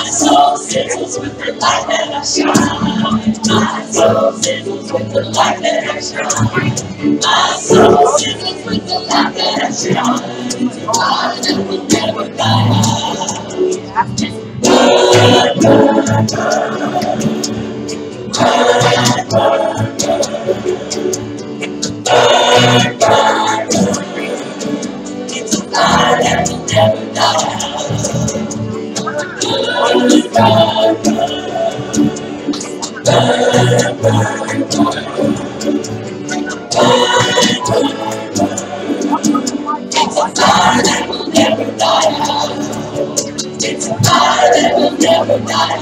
soul sizzles with the light that I shine. My soul sizzles with the light that I shine. My soul sizzles with the light that I shine. I will never die. Burn, burn, burn. It's a fire that will never die. It's a fire that will never die. It's a fire that will never die.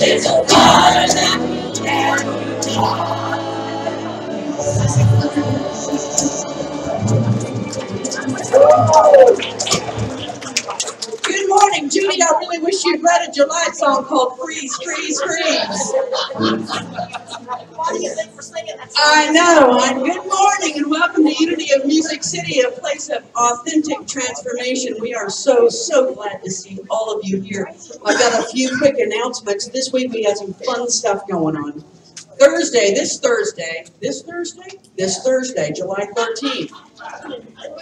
It's a fire that will never die. Good morning, Judy. I really wish you'd write a July song called Freeze, Freeze, Freeze. Why do you think we're singing that song? I know. And good morning and welcome to Unity of Music City, a place of authentic transformation. We are so glad to see all of you here. I've got a few quick announcements. This week we got some fun stuff going on. This Thursday, July 13th,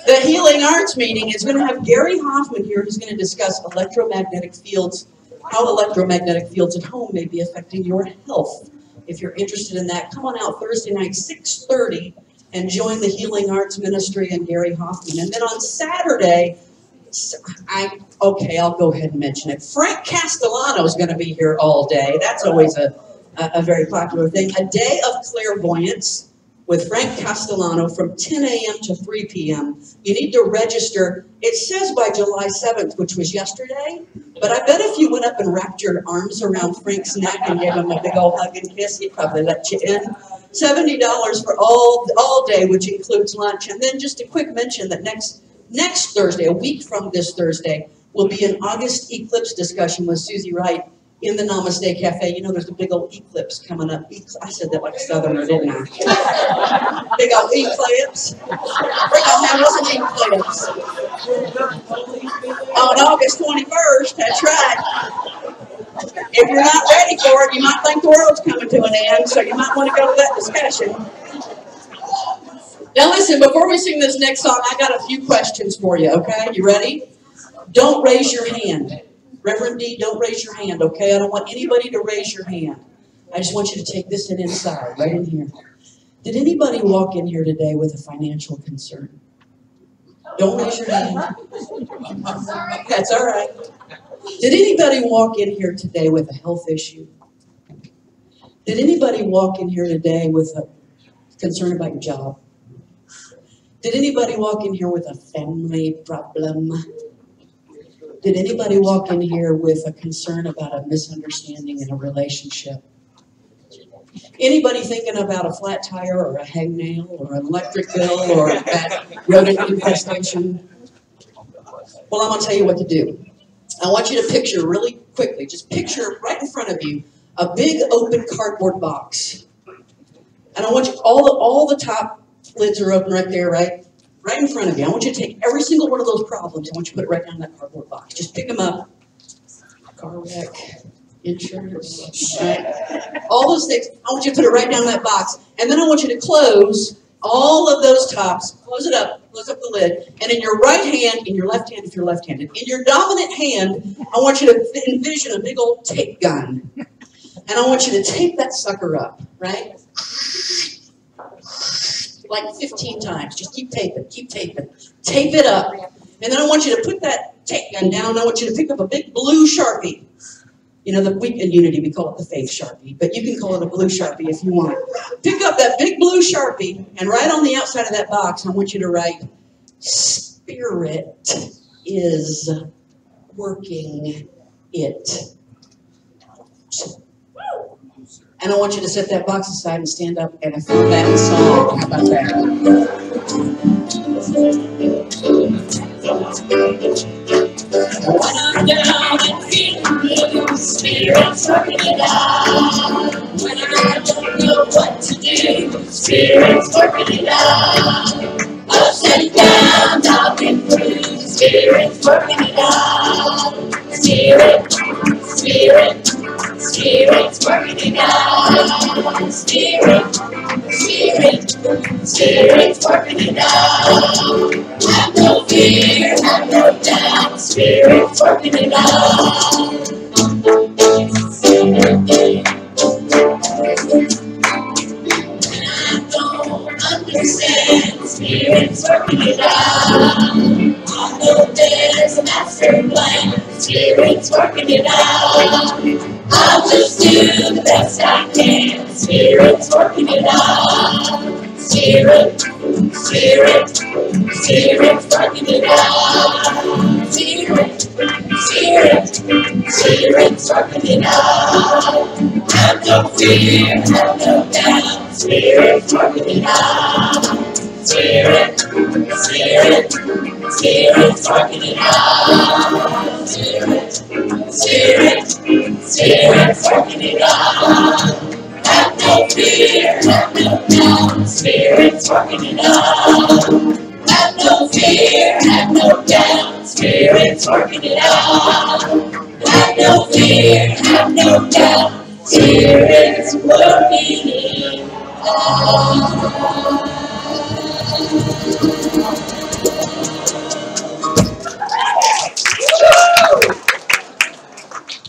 the Healing Arts meeting is going to have Gary Hoffman here, who's going to discuss electromagnetic fields, how electromagnetic fields at home may be affecting your health. If you're interested in that, come on out Thursday night, 6:30, and join the Healing Arts Ministry and Gary Hoffman. And then on Saturday, I'll go ahead and mention it. Frank Castellano is going to be here all day. That's always a very popular thing. A day of clairvoyance with Frank Castellano from 10 a.m. to 3 p.m. You need to register. It says by July 7th, which was yesterday, but I bet if you went up and wrapped your arms around Frank's neck and gave him a big old hug and kiss, he'd probably let you in. $70 for all day, which includes lunch. And then just a quick mention that next Thursday, a week from this Thursday, will be an August eclipse discussion with Susie Wright in the Namaste Cafe. You know, there's a big old eclipse coming up. I said that like a southerner, didn't I? Big old eclipse. We're going to have us an eclipse. On August 21st, that's right. If you're not ready for it, you might think the world's coming to an end, so you might want to go to that discussion. Now listen, before we sing this next song, I got a few questions for you, okay? You ready? Don't raise your hand. Reverend D, don't raise your hand, okay? I don't want anybody to raise your hand. I just want you to take this inside, right in here. Did anybody walk in here today with a financial concern? Don't raise your hand. That's all right. Did anybody walk in here today with a health issue? Did anybody walk in here today with a concern about your job? Did anybody walk in here with a family problem? Did anybody walk in here with a concern about a misunderstanding in a relationship? Anybody thinking about a flat tire or a hangnail or an electric bill or a bad rodent infestation? Well, I'm going to tell you what to do. I want you to picture really quickly, just picture right in front of you, a big open cardboard box. And I want you, all the top lids are open right there, right in front of you. I want you to take every single one of those problems. I want you to put it right down in that cardboard box. Just pick them up. Car wreck, insurance, right? All those things. I want you to put it right down in that box. And then I want you to close all of those tops. Close it up. Close up the lid. And in your right hand, in your left hand if you're left-handed, in your dominant hand, I want you to envision a big old tape gun. And I want you to tape that sucker up, right? Like 15 times. Just keep taping, keep taping. Tape it up. And then I want you to put that tape gun down, and I want you to pick up a big blue Sharpie. You know, in Unity, we call it the faith Sharpie, but you can call it a blue Sharpie if you want. Pick up that big blue Sharpie, and right on the outside of that box, I want you to write, Spirit is working it. And I want you to set that box aside and stand up and affirm that in song. How about that? When I'm down and feeling blue, Spirit's working it out. When I don't know what to do, Spirit's working it out. Ups and downs, I've been through, Spirit's working it out. Spirit Spirit, Spirit's working it out. Spirit, Spirit, Spirit's working it out. Have no fear, have no doubt. Spirit's working it out. I don't understand. Spirit's working it out. I know there's a master plan. Spirit's working it out. I'll just do the best I can. Spirit's working it out. Spirit, Spirit, Spirit's working it out. Spirit, Spirit, Spirit's working it out. Have no fear, have no doubt. Spirit's working it out. Spirit, Spirit, Spirit's working it out. Spirit, Spirit, Spirit's working it out. Have no fear, have no doubt. Spirit's working it out. Have no fear, have no doubt. Spirit's working it out. Have no fear, have no doubt. Spirit's working it out.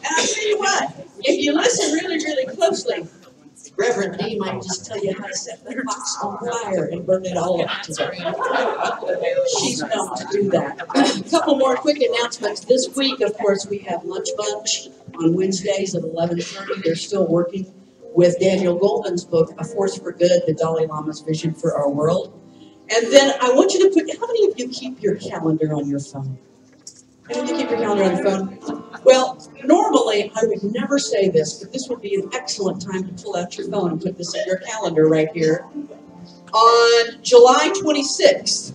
And I'll tell you what, if you listen really, really closely, Reverend D might just tell you how to set the box on fire and burn it all up today. She's known to do that. A couple more quick announcements. This week, of course, we have Lunch Bunch on Wednesdays at 11:30. They're still working with Daniel Golden's book, A Force for Good, the Dalai Lama's Vision for Our World. And then I want you to put, how many of you keep your calendar on your phone? How many of you keep your calendar on your phone? Well, normally I would never say this, but this would be an excellent time to pull out your phone and put this in your calendar right here. On July 26th,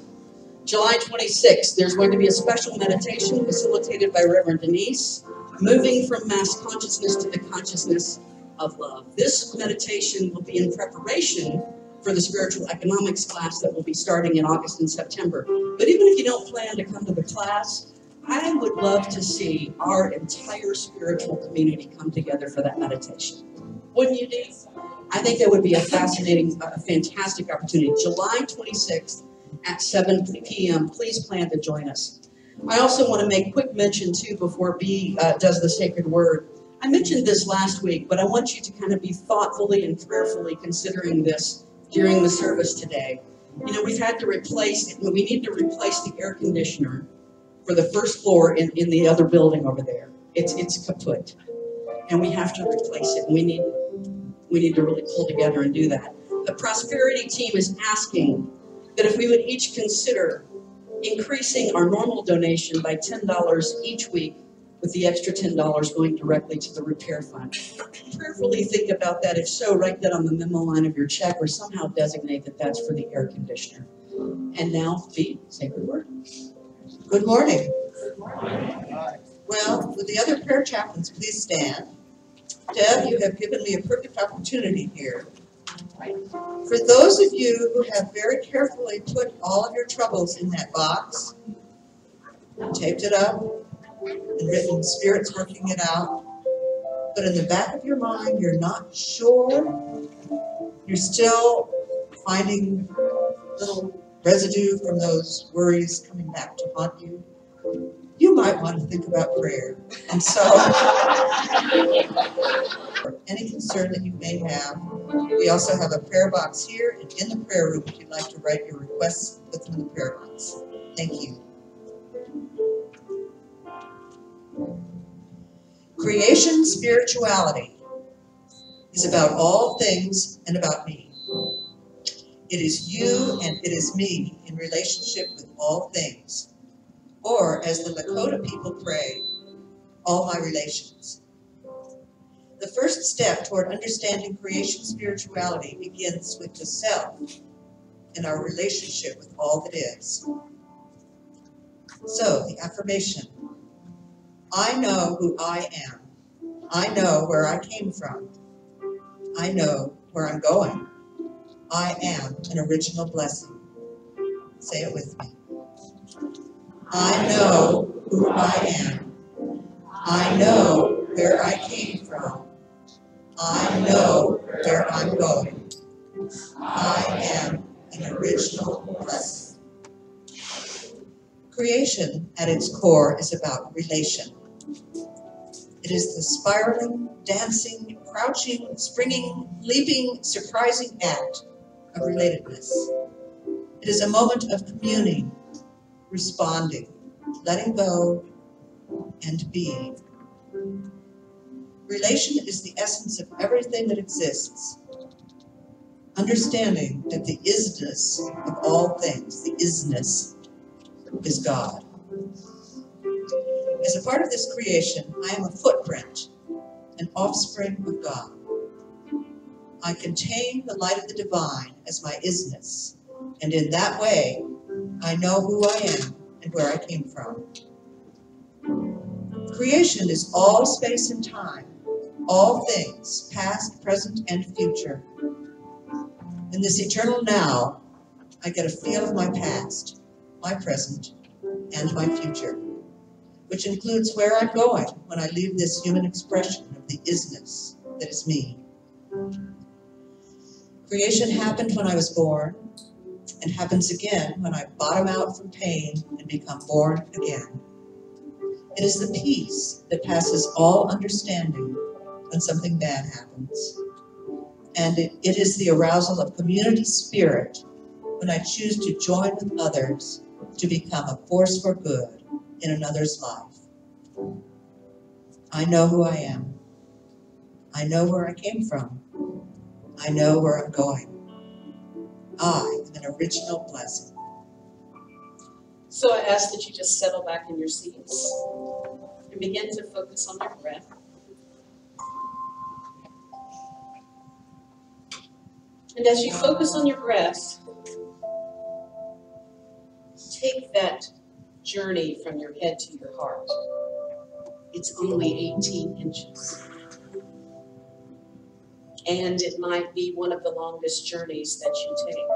there's going to be a special meditation facilitated by Reverend Denise, moving from mass consciousness to the consciousness of love. This meditation will be in preparation for the spiritual economics class that will be starting in August and September. But even if you don't plan to come to the class, I would love to see our entire spiritual community come together for that meditation. Wouldn't you, Dee? I think that would be a fascinating, fantastic opportunity. July 26th at 7 p.m. Please plan to join us. I also want to make quick mention, too, before B does the sacred word. I mentioned this last week, but I want you to kind of be thoughtfully and prayerfully considering this during the service today. You know, we've had to replace, we need to replace the air conditioner for the first floor in the other building over there. It's kaput. And we have to replace it. We need to really pull together and do that. The prosperity team is asking that if we would each consider increasing our normal donation by $10 each week, with the extra $10 going directly to the repair fund. Prayerfully think about that. If so, write that on the memo line of your check or somehow designate that that's for the air conditioner. And now, the sacred word. Good morning. Well, would the other prayer chaplains please stand? Deb, you have given me a perfect opportunity here. For those of you who have very carefully put all of your troubles in that box, taped it up, and written Spirit's working it out, but in the back of your mind you're not sure, you're still finding little residue from those worries coming back to haunt you, you might want to think about prayer. And so, any concern that you may have, we also have a prayer box here and in the prayer room if you'd like to write your requests, put them in the prayer box. Thank you. Creation spirituality is about all things and about me. It is you and it is me in relationship with all things. Or, as the Lakota people pray, all my relations. The first step toward understanding creation spirituality begins with the self and our relationship with all that is. So, the affirmation. I know who I am. I know where I came from. I know where I'm going. I am an original blessing. Say it with me. I know who I am. I know where I came from. I know where I'm going. I am an original blessing. Creation at its core is about relation. It is the spiraling, dancing, crouching, springing, leaping, surprising act of relatedness. It is a moment of communing, responding, letting go, and being. Relation is the essence of everything that exists. Understanding that the isness of all things, the isness, is God. As a part of this creation, I am a footprint, an offspring of God. I contain the light of the divine as my isness, and in that way, I know who I am and where I came from. Creation is all space and time, all things, past, present, and future. In this eternal now, I get a feel of my past, my present, and my future, which includes where I'm going when I leave this human expression of the isness that is me. Creation happened when I was born, and happens again when I bottom out from pain and become born again. It is the peace that passes all understanding when something bad happens. And it is the arousal of community spirit when I choose to join with others to become a force for good in another's life. I know who I am. I know where I came from. I know where I'm going. I am an original blessing. So I ask that you just settle back in your seats and begin to focus on your breath. And as you focus on your breath, take that journey from your head to your heart. It's only 18 inches. And it might be one of the longest journeys that you take.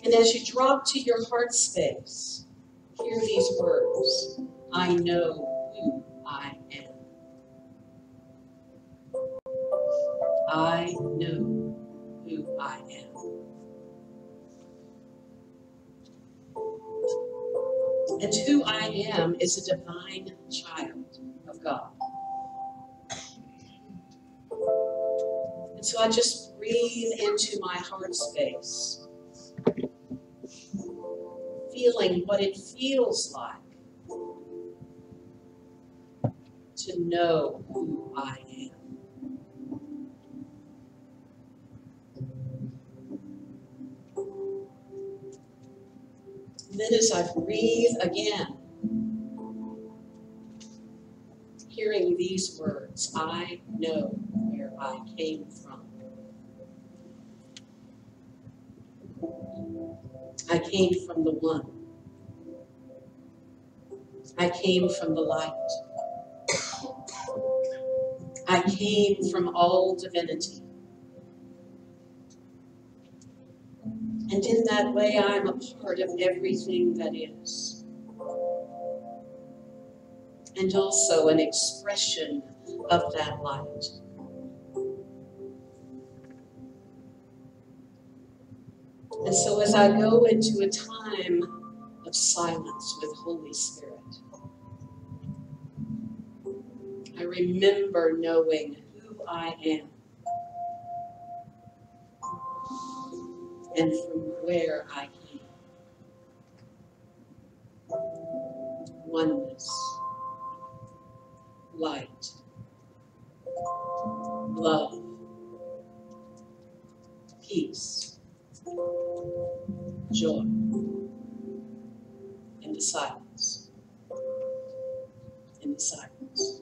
And as you drop to your heart space, hear these words: I know who I am. I know who I am. And who I am is a divine child of God. And so I just breathe into my heart space, feeling what it feels like to know who I am. Then as I breathe again, hearing these words, I know where I came from. I came from the one. I came from the light. I came from all divinity. And in that way, I'm a part of everything that is. And also an expression of that light. And so as I go into a time of silence with Holy Spirit, I remember knowing who I am and from where I came. Oneness, light, love, peace, joy, in the silence, in the silence.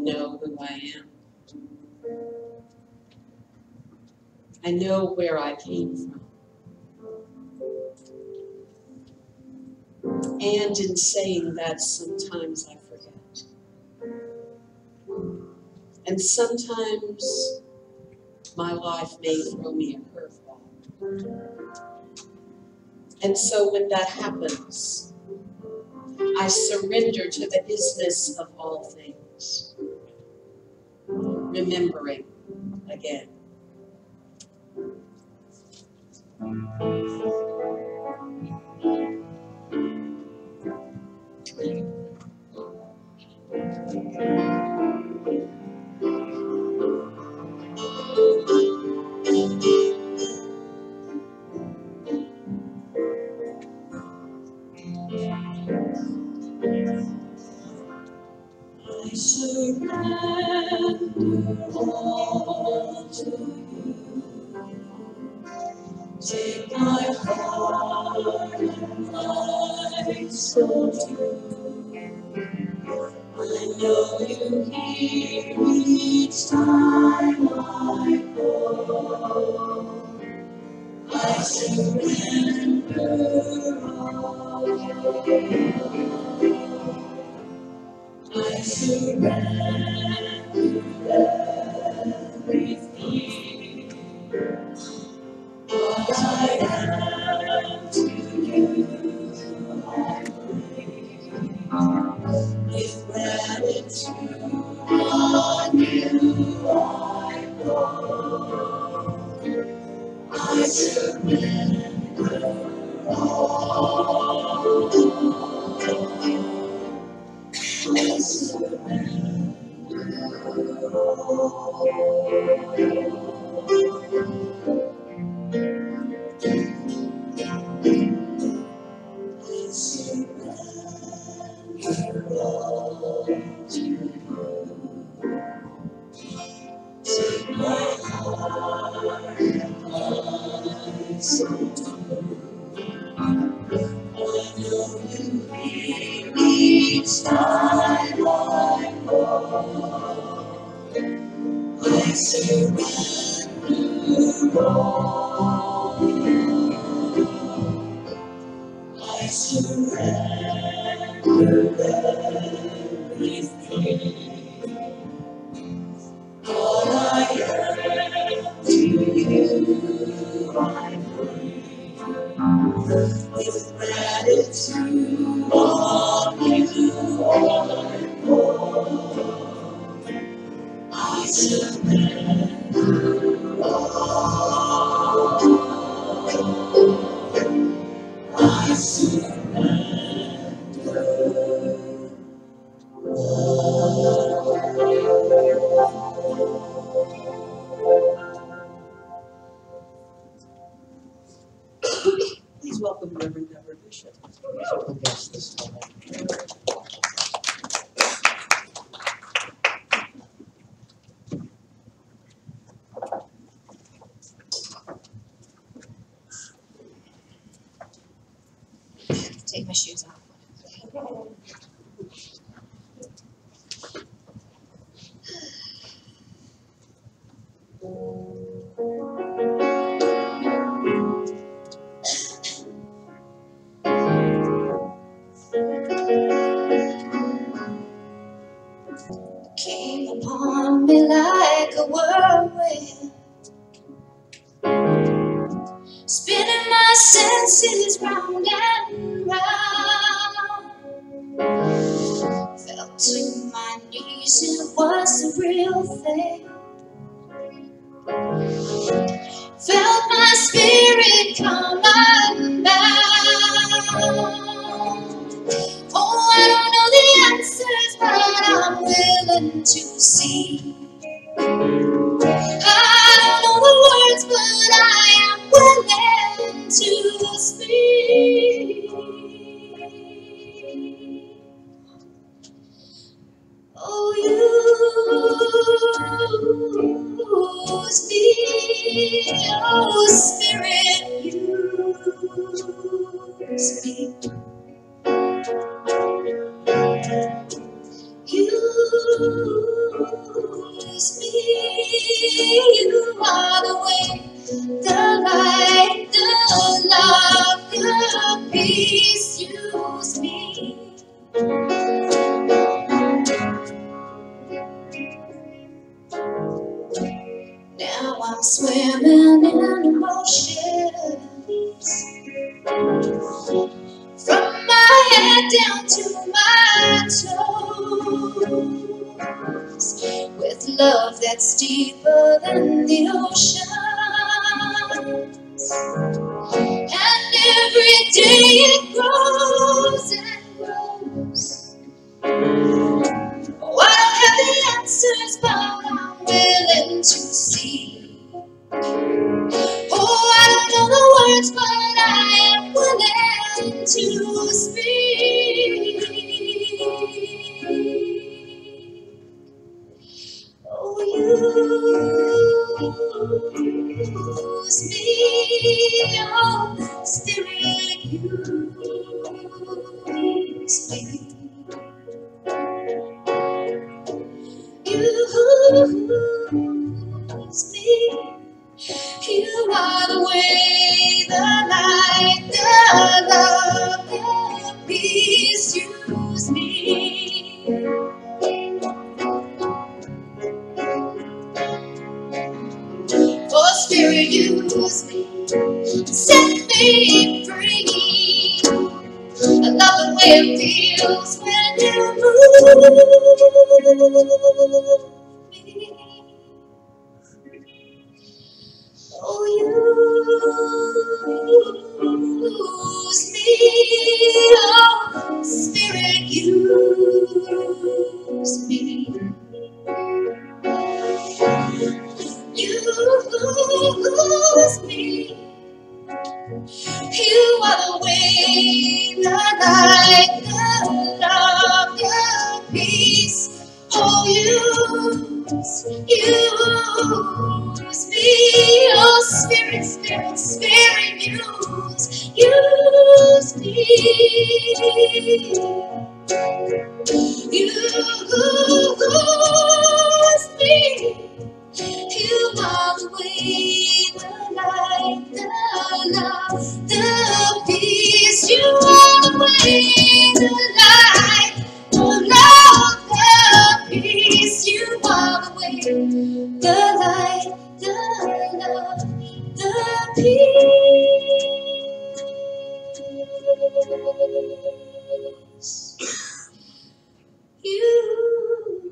know who I am. I know where I came from. And in saying that, sometimes I forget. And sometimes my life may throw me a curveball. And so when that happens, I surrender to the isness of all things, remembering again. I surrender all to you. Take my heart and my soul too. I know you hear each time I call. I surrender all. I surrender everything. What I am to you, I bring. With gratitude on you I pour. I surrender all. I surrender all to you. Take my heart and my soul too. I know you hear each time I call. I surrender all. I surrender everything. All I am to you, I bring. With gratitude on you I pour. I surrender all. I surrender Please welcome Reverend Deb Bishop. Special guest this morning. Take my shoes off. Came upon me like a whirlwind, spinning my senses round and round. Fell to my knees, it was the real thing. Felt my spirit come unbound. Oh, I don't know the answers, but I'm willing to see. I don't know the words, but I am willing to speak. Oh, use me, oh Spirit, use me. Use use me. You are the way, the light, the love, the peace. Use me. Now I'm swimming in emotions, from my head down to my toes, with love that's deeper than the oceans. And every day it grows and grows. Oh, I don't have the answers, but I'm willing to see. Oh, I don't know the words, but I am willing to speak. Oh, use me, oh, Spirit, use me. Use me. You are the way, the light, the love, the peace. Use me. Oh, Spirit, use me. Set me free. I love the way it feels when you move me. Oh, use me, oh, Spirit, use me. Use me. You are the way, the light, the love, the peace. Oh, use me. Oh, Spirit, Spirit, Spirit, use me. Use me. You are the way, the light, the love, the peace. You are the way, the light, the love, the peace. You are the way, the light, the love, the peace. You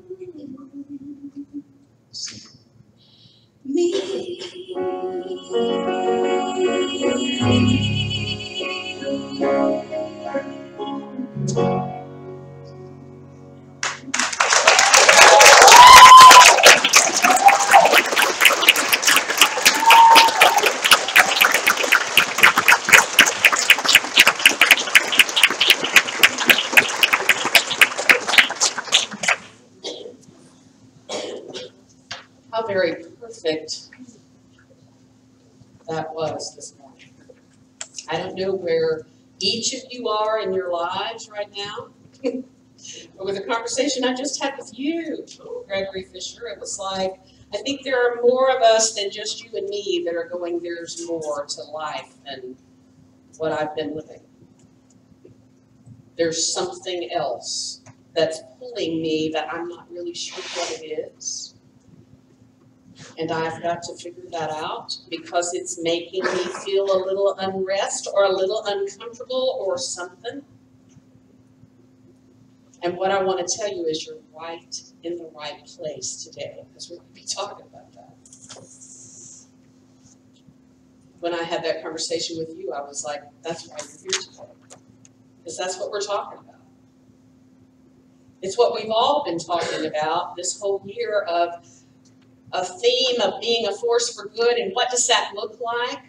me. How very perfect that was this morning. I don't know where each of you are in your lives right now, but with the conversation I just had with you, Gregory Fisher, it was like, I think there are more of us than just you and me that are going, there's more to life than what I've been living. There's something else that's pulling me that I'm not really sure what it is. And I've got to figure that out because it's making me feel a little unrest or a little uncomfortable or something. And what I want to tell you is you're right in the right place today, because we're going to be talking about that. When I had that conversation with you, I was like, that's why you're here today. Because that's what we're talking about. It's what we've all been talking about this whole year of a theme of being a force for good, and what does that look like?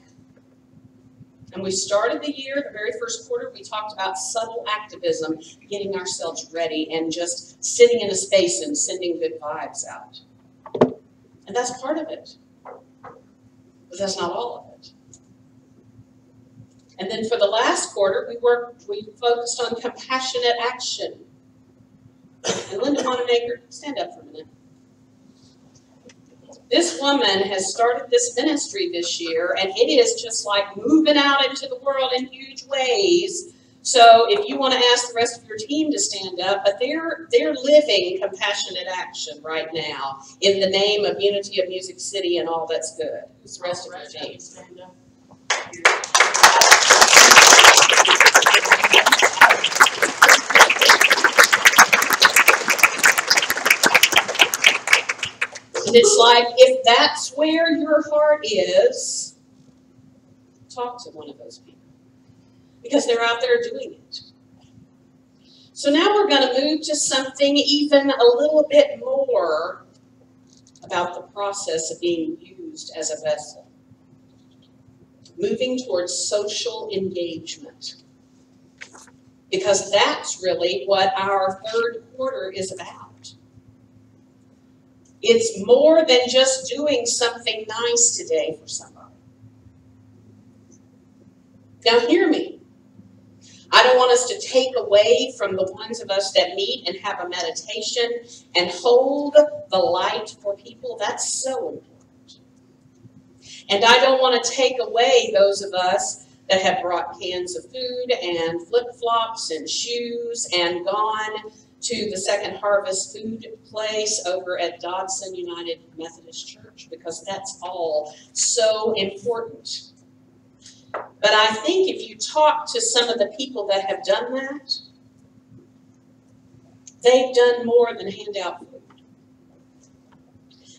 And we started the year, the very first quarter, we talked about subtle activism, getting ourselves ready and just sitting in a space and sending good vibes out. And that's part of it. But that's not all of it. And then for the last quarter, we focused on compassionate action. And Linda Wanamaker, stand up for a minute. This woman has started this ministry this year, and it is just like moving out into the world in huge ways. So if you want to ask the rest of your team to stand up, but they're living compassionate action right now in the name of Unity of Music City and all that's good. Who's the rest of your team? And it's like, if that's where your heart is, talk to one of those people. Because they're out there doing it. So now we're going to move to something even a little bit more about the process of being used as a vessel. Moving towards social engagement. Because that's really what our third quarter is about. It's more than just doing something nice today for somebody. Now hear me. I don't want us to take away from the ones of us that meet and have a meditation and hold the light for people. That's so important. And I don't want to take away those of us that have brought cans of food and flip-flops and shoes and gone to the Second Harvest food place over at Dodson United Methodist Church, because that's all so important. But I think if you talk to some of the people that have done that, they've done more than hand out food.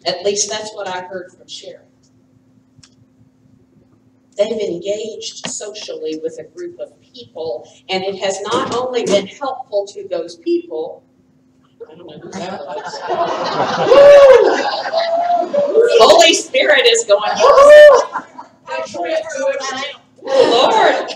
At least that's what I heard from Sherry. They've engaged socially with a group of people, and it has not only been helpful to those people. I don't know who that was. Holy Spirit is going, Lord.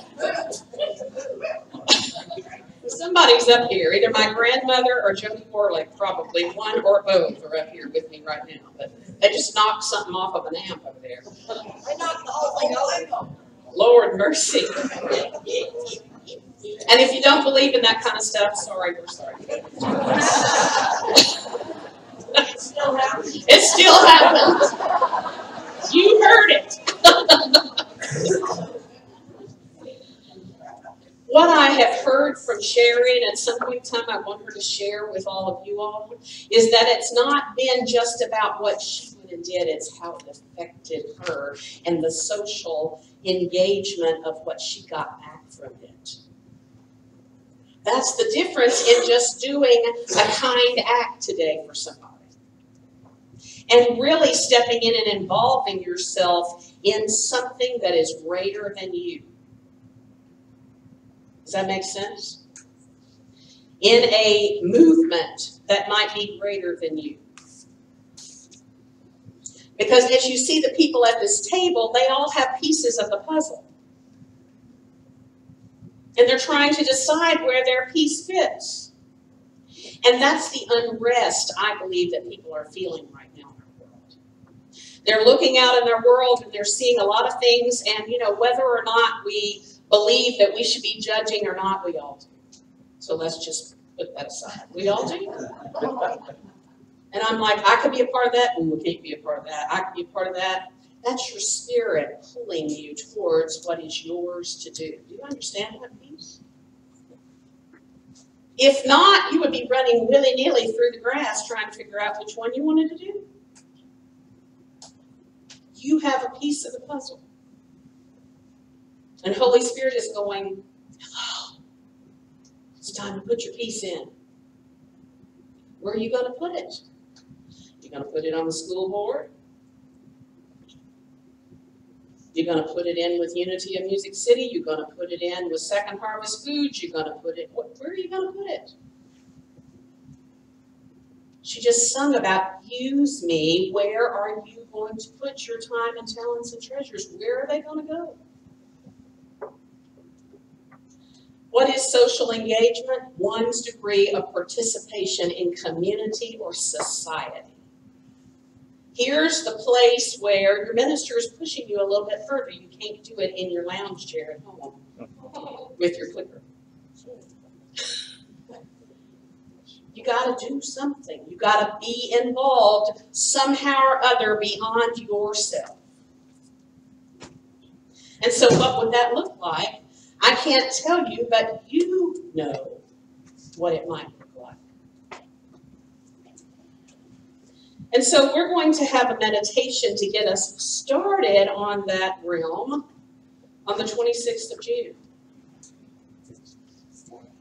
Somebody's up here. Either my grandmother or Jody Warlick, probably. One or both are up here with me right now. But they just knocked something off of an amp over there. I knocked the whole thing over. Lord mercy. And if you don't believe in that kind of stuff, sorry, we're sorry. It still happens. It still happens. You heard it. What I have heard from Sherry, and at some point in time I want her to share with all of you all, is that it's not been just about what she went and did, it's how it affected her and the social engagement of what she got back from it. That's the difference in just doing a kind act today for somebody. And really stepping in and involving yourself in something that is greater than you. Does that make sense? In a movement that might be greater than you. Because as you see the people at this table, they all have pieces of the puzzle. And they're trying to decide where their piece fits. And that's the unrest, I believe, that people are feeling right now in our world. They're looking out in their world and they're seeing a lot of things, and whether or not we believe that we should be judging or not, we all do. So let's just put that aside. We all do. And I'm like, I could be a part of that. Ooh, I can't be a part of that. I could be a part of that. That's your spirit pulling you towards what is yours to do. Do you understand that piece? If not, you would be running willy-nilly through the grass trying to figure out which one you wanted to do. You have a piece of the puzzle. And Holy Spirit is going, hello, it's time to put your piece in. Where are you going to put it? You're going to put it on the school board? You're going to put it in with Unity of Music City? You're going to put it in with Second Harvest Foods? You're going to put it, where are you going to put it? She just sung about, use me. Where are you going to put your time and talents and treasures? Where are they going to go? What is social engagement? One's degree of participation in community or society. Here's the place where your minister is pushing you a little bit further. You can't do it in your lounge chair at home with your clicker. You got to do something. You got to be involved somehow or other beyond yourself. And so what would that look like? I can't tell you, but you know what it might look like. And so we're going to have a meditation to get us started on that realm on the 26th of June.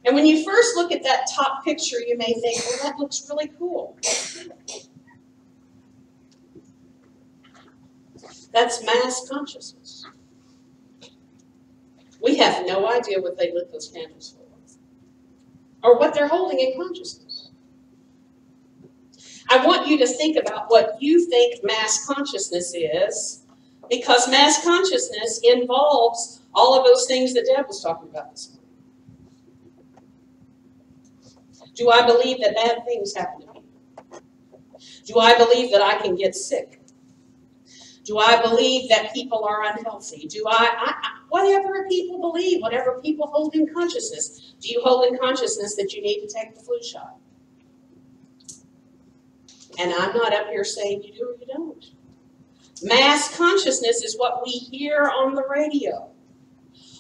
And when you first look at that top picture, you may think, well, that looks really cool. That's mass consciousness. We have no idea what they lit those candles for, or what they're holding in consciousness. I want you to think about what you think mass consciousness is, because mass consciousness involves all of those things that Deb was talking about this morning. Do I believe that bad things happen to me? Do I believe that I can get sick? Do I believe that people are unhealthy? Do whatever people believe, whatever people hold in consciousness, do you hold in consciousness that you need to take the flu shot? And I'm not up here saying you do or you don't. Mass consciousness is what we hear on the radio,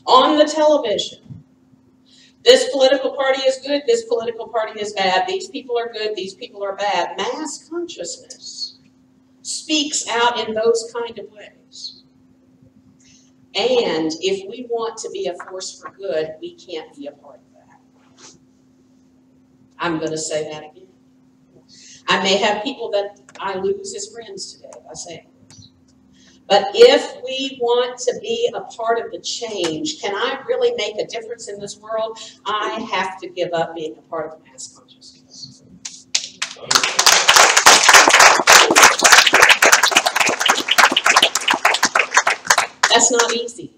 on the television. This political party is good, this political party is bad. These people are good, these people are bad. Mass consciousness speaks out in those kind of ways. And if we want to be a force for good, we can't be a part of that. I'm going to say that again. I may have people that I lose as friends today by saying this. But if we want to be a part of the change, can I really make a difference in this world? I have to give up being a part of mass consciousness. That's not easy.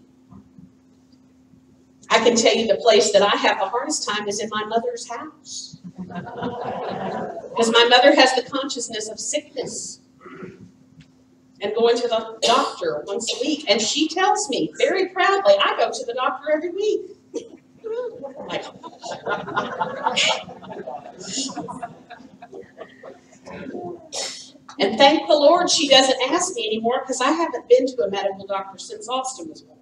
I can tell you the place that I have the hardest time is in my mother's house. Because my mother has the consciousness of sickness and going to the doctor once a week. And she tells me very proudly, I go to the doctor every week. Like, and thank the Lord she doesn't ask me anymore, because I haven't been to a medical doctor since Austin was born.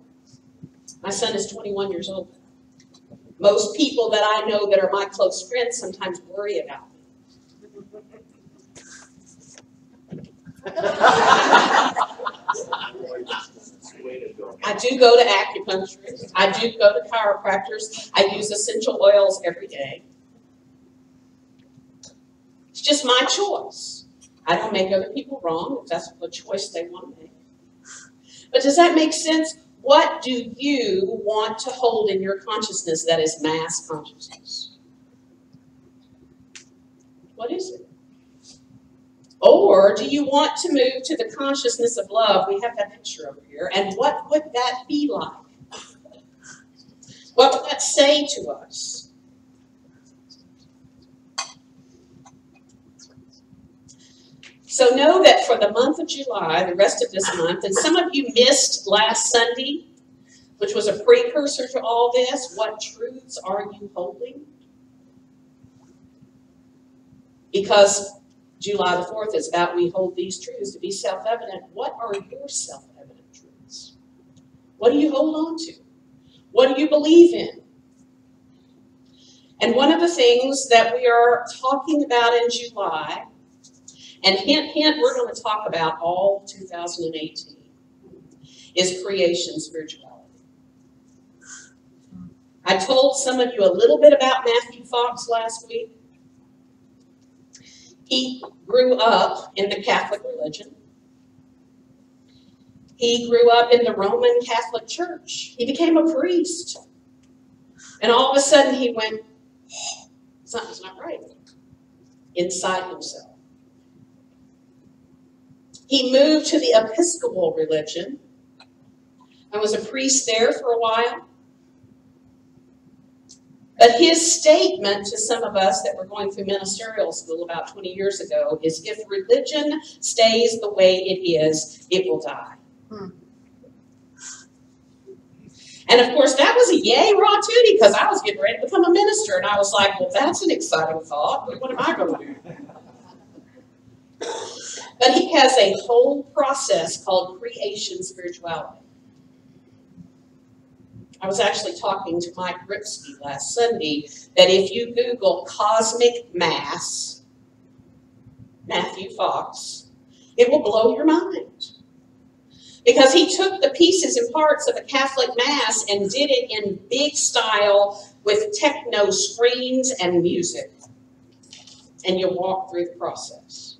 My son is 21 years old. Most people that I know that are my close friends sometimes worry about me. I do go to acupuncturists. I do go to chiropractors. I use essential oils every day. It's just my choice. I don't make other people wrong if that's the choice they want to make. But does that make sense? What do you want to hold in your consciousness that is mass consciousness? What is it? Or do you want to move to the consciousness of love? We have that picture over here. And what would that be like? What would that say to us? So know that for the month of July, the rest of this month, and some of you missed last Sunday, which was a precursor to all this, what truths are you holding? Because July the 4th is about we hold these truths to be self-evident. What are your self-evident truths? What do you hold on to? What do you believe in? And one of the things that we are talking about in July, and hint, hint, we're going to talk about all 2018, is creation spirituality. I told some of you a little bit about Matthew Fox last week. He grew up in the Catholic religion. He grew up in the Roman Catholic Church. He became a priest. And all of a sudden he went, oh, something's not right inside himself. He moved to the Episcopal religion and was a priest there for a while. But his statement to some of us that were going through ministerial school about 20 years ago is, if religion stays the way it is, it will die. And of course, that was a yay raw tootie because I was getting ready to become a minister. And I was like, well, that's an exciting thought. What am I going to do? But he has a whole process called creation spirituality. I was actually talking to Mike Ripsky last Sunday that if you Google cosmic mass, Matthew Fox, it will blow your mind. Because he took the pieces and parts of a Catholic Mass and did it in big style with techno screens and music. And you walk through the process.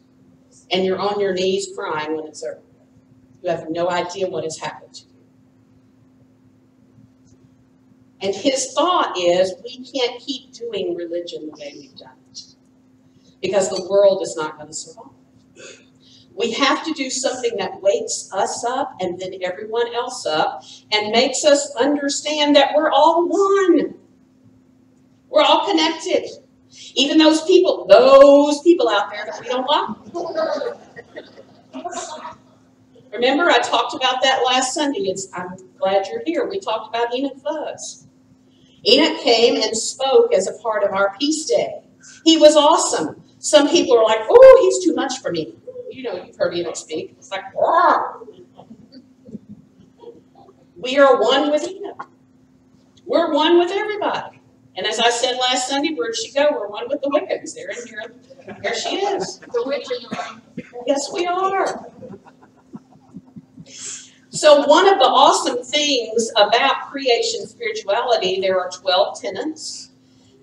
And you're on your knees crying when it's over. You have no idea what has happened to you. And his thought is, we can't keep doing religion the way we've done it. Because the world is not going to survive. We have to do something that wakes us up and then everyone else up and makes us understand that we're all one. We're all connected. Even those people out there that we don't like. Remember, I talked about that last Sunday. I'm glad you're here. We talked about Enoch Fuzz. Enoch came and spoke as a part of our Peace Day. He was awesome. Some people are like, oh, he's too much for me. You know, you've heard Enoch speak. It's like, roar. We are one with Enoch. We're one with everybody. And as I said last Sunday, where'd she go? We're one with the Wiccans. They're in here. There she is. The witch in the room. Yes, we are. So one of the awesome things about creation spirituality, there are 12 tenets.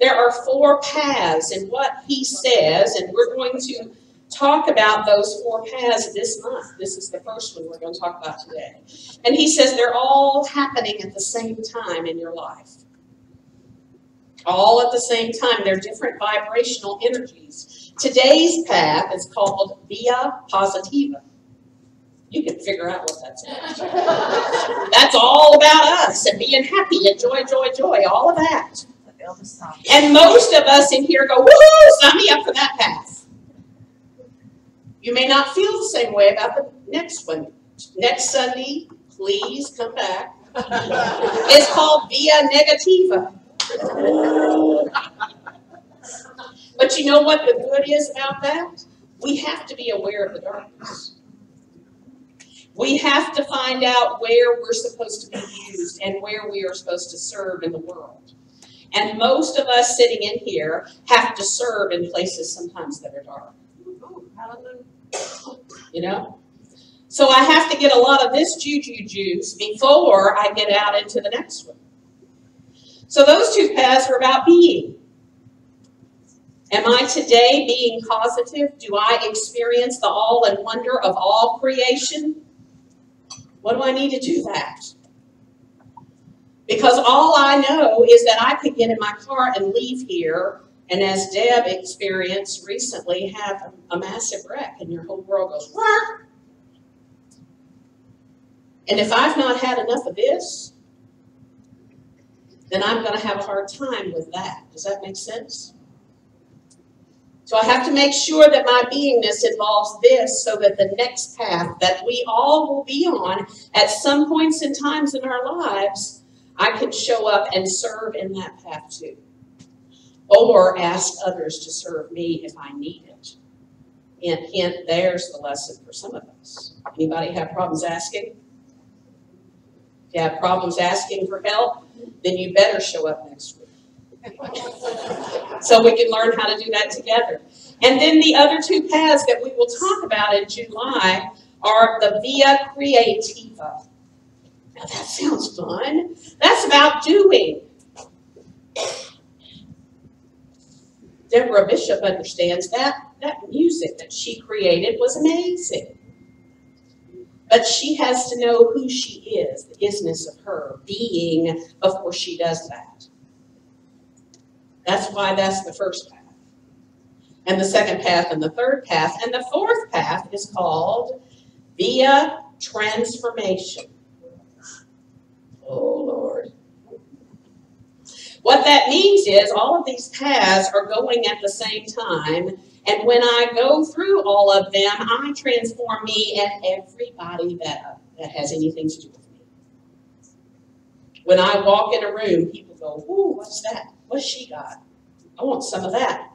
There are 4 paths in what he says, and we're going to talk about those 4 paths this month. This is the first one we're going to talk about today. And he says they're all happening at the same time in your life. All at the same time. They're different vibrational energies. Today's path is called Via Positiva. You can figure out what that's about. That's all about us and being happy and joy, joy, joy, all of that. And most of us in here go, woohoo, sign me up for that path. You may not feel the same way about the next one. Next Sunday, please come back. It's called Via Negativa. But you know what the good is about that? We have to be aware of the darkness. We have to find out where we're supposed to be used and where we are supposed to serve in the world. And most of us sitting in here have to serve in places sometimes that are dark. You know? So I have to get a lot of this juju juice before I get out into the next one. So those 2 paths are about being. Am I today being positive? Do I experience the awe and wonder of all creation? What do I need to do that? Because all I know is that I could get in my car and leave here, and as Deb experienced recently, have a massive wreck, and your whole world goes, wah! And if I've not had enough of this, then I'm going to have a hard time with that. Does that make sense? So I have to make sure that my beingness involves this so that the next path that we all will be on at some points and times in our lives, I can show up and serve in that path too. Or ask others to serve me if I need it. And hint, there's the lesson for some of us. Anybody have problems asking? If you have problems asking for help, then you better show up next week. So we can learn how to do that together. And then the other 2 paths that we will talk about in July are the Via Creativa. Now that sounds fun. That's about doing. Deb Bishop understands that music that she created was amazing. But she has to know who she is, the isness of her being before she does that. That's why that's the first path. And the second path and the third path. And the fourth path is called Via Transformation. Oh, Lord. What that means is all of these paths are going at the same time. And when I go through all of them, I transform me and everybody that has anything to do with me. When I walk in a room, people go, ooh, what's that? What's she got? I want some of that.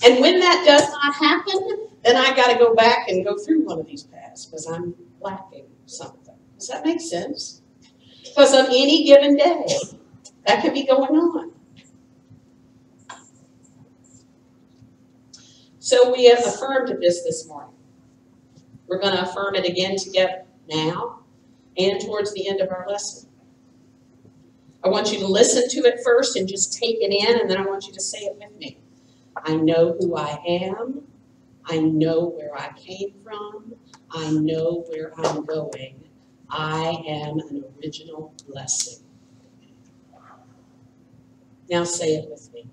And when that does not happen, then I got to go back and go through one of these paths because I'm lacking something. Does that make sense? Because on any given day, that could be going on. So we have affirmed this morning. We're going to affirm it again together now and towards the end of our lesson. I want you to listen to it first and just take it in, and then I want you to say it with me. I know who I am. I know where I came from. I know where I'm going. I am an original blessing. Now say it with me.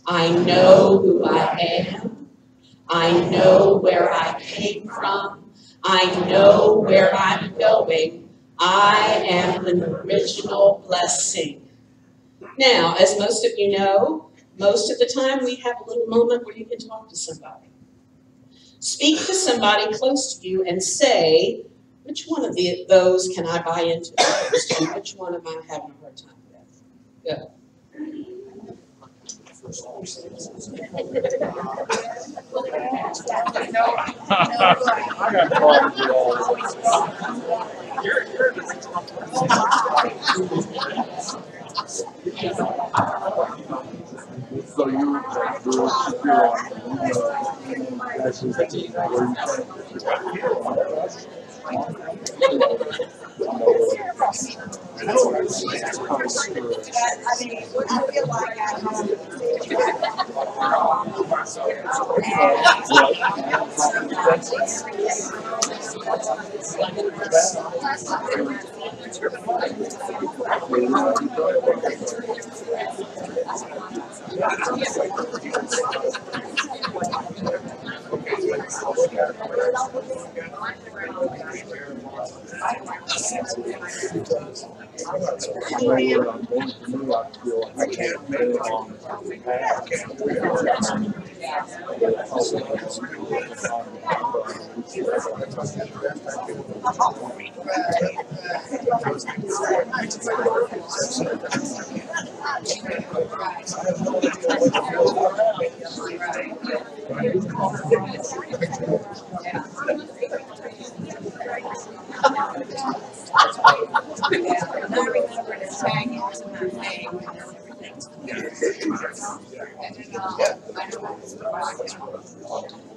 I know who I am. I know where I came from. I know where I'm going. I am an original blessing. Now, as most of you know, most of the time we have a little moment where you can talk to somebody. Speak to somebody close to you and say, which one of those can I buy into first, and which one am I having a hard time with? Go. So you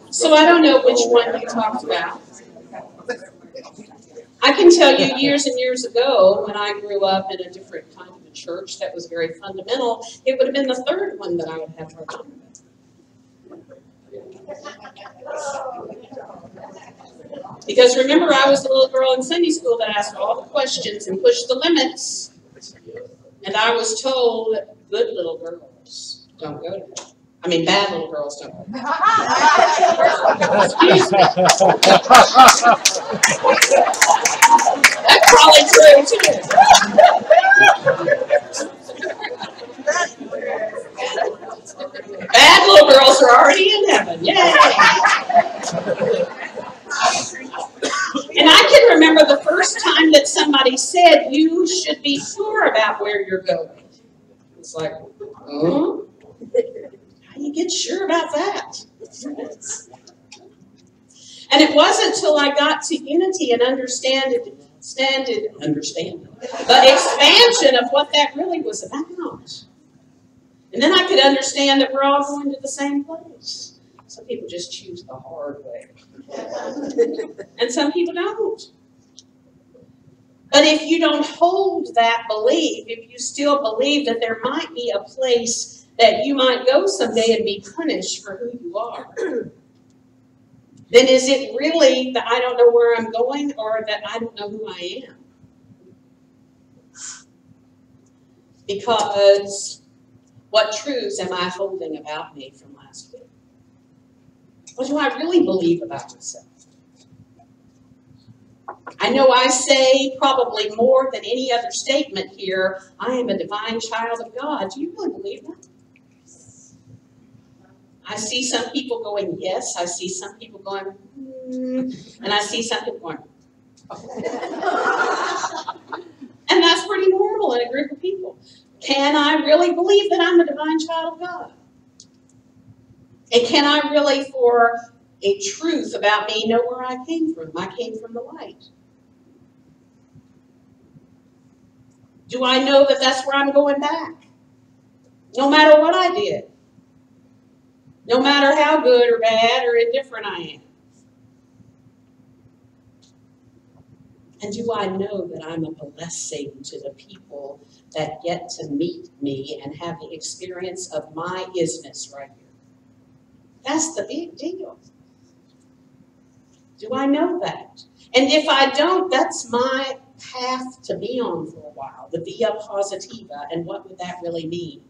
So I don't know which one you talked about. I can tell you years and years ago, when I grew up in a different kind of a church that was very fundamental, it would have been the third one that I would have hard time with. Because remember, I was the little girl in Sunday school that asked all the questions and pushed the limits. And I was told that good little girls don't go to hell. I mean, bad little girls don't go to hell. Excuse me. That's probably true, too. Bad little girls are already in heaven. Yay! And I can remember the first time that somebody said, you should be sure about where you're going. It's like, oh, how do you get sure about that? And it wasn't until I got to Unity and understand the expansion of what that really was about. And then I could understand that we're all going to the same place. Some people just choose the hard way. And some people don't. But if you don't hold that belief, if you still believe that there might be a place that you might go someday and be punished for who you are, then is it really that I don't know where I'm going or that I don't know who I am? Because what truths am I holding about me from last week? What do I really believe about myself? I know I say probably more than any other statement here, I am a divine child of God. Do you really believe that? I see some people going, yes. I see some people going, and I see some people going, okay. And that's pretty normal in a group of people. Can I really believe that I'm a divine child of God? And can I really, for a truth about me, know where I came from? I came from the light. Do I know that that's where I'm going back? No matter what I did. No matter how good or bad or indifferent I am. And do I know that I'm a blessing to the people that get to meet me and have the experience of my isness right here? That's the big deal. Do I know that? And if I don't, that's my path to be on for a while, the via positiva. And what would that really mean?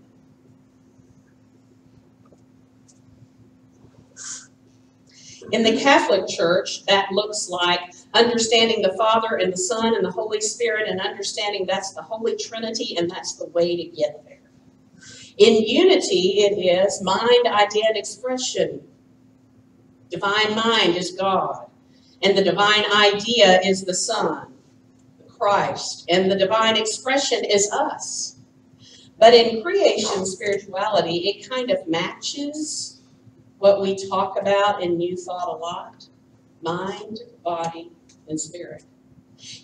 In the Catholic Church, that looks like understanding the Father and the Son and the Holy Spirit and understanding that's the Holy Trinity and that's the way to get there. In unity, it is mind, idea, and expression. Divine mind is God, and the divine idea is the Son, Christ, and the divine expression is us. But in creation spirituality, it kind of matches what we talk about in New Thought a lot: mind, body, and spirit.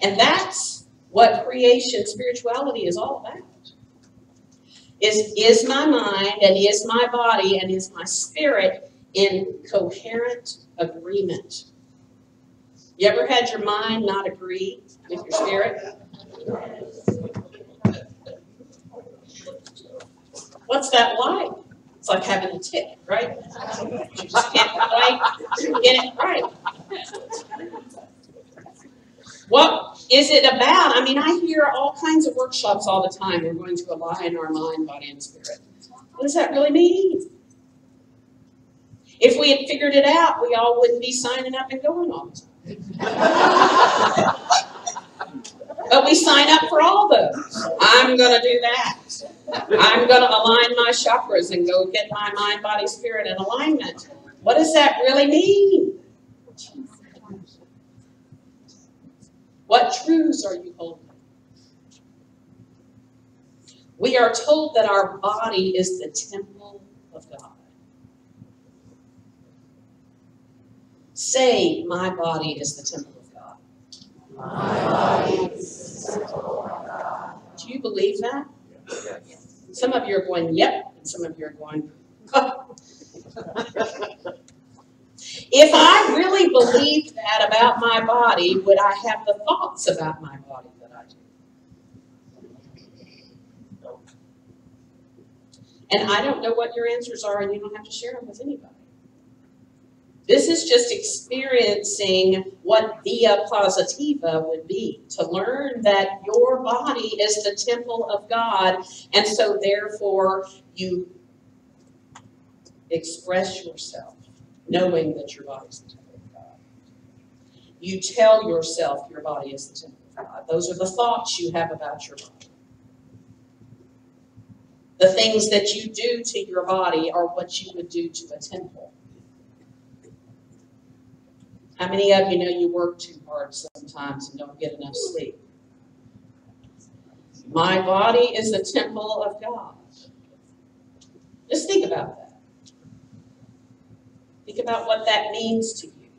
And that's what creation spirituality is all about. Is my mind and is my body and is my spirit in coherent agreement? You ever had your mind not agree with your spirit? What's that like? It's like having a tick, right? You just can't quite get it right. What is it about? I mean, I hear all kinds of workshops all the time. We're going to align our mind, body, and spirit. What does that really mean? If we had figured it out, we all wouldn't be signing up and going all the time. But we sign up for all those. I'm going to do that. I'm going to align my chakras and go get my mind, body, spirit in alignment. What does that really mean? What truths are you holding? We are told that our body is the temple of God. Say, my body is the temple of God. My body is the temple of God. Do you believe that? Some of you are going, yep, and some of you are going, oh. If I really believed that about my body, would I have the thoughts about my body that I do? And I don't know what your answers are, and you don't have to share them with anybody. This is just experiencing what via positiva would be, to learn that your body is the temple of God, and so therefore you express yourself, knowing that your body is the temple of God. You tell yourself your body is the temple of God. Those are the thoughts you have about your body. The things that you do to your body are what you would do to a temple. How many of you know you work too hard sometimes and don't get enough sleep? My body is the temple of God. Just think about that. Think about what that means to you.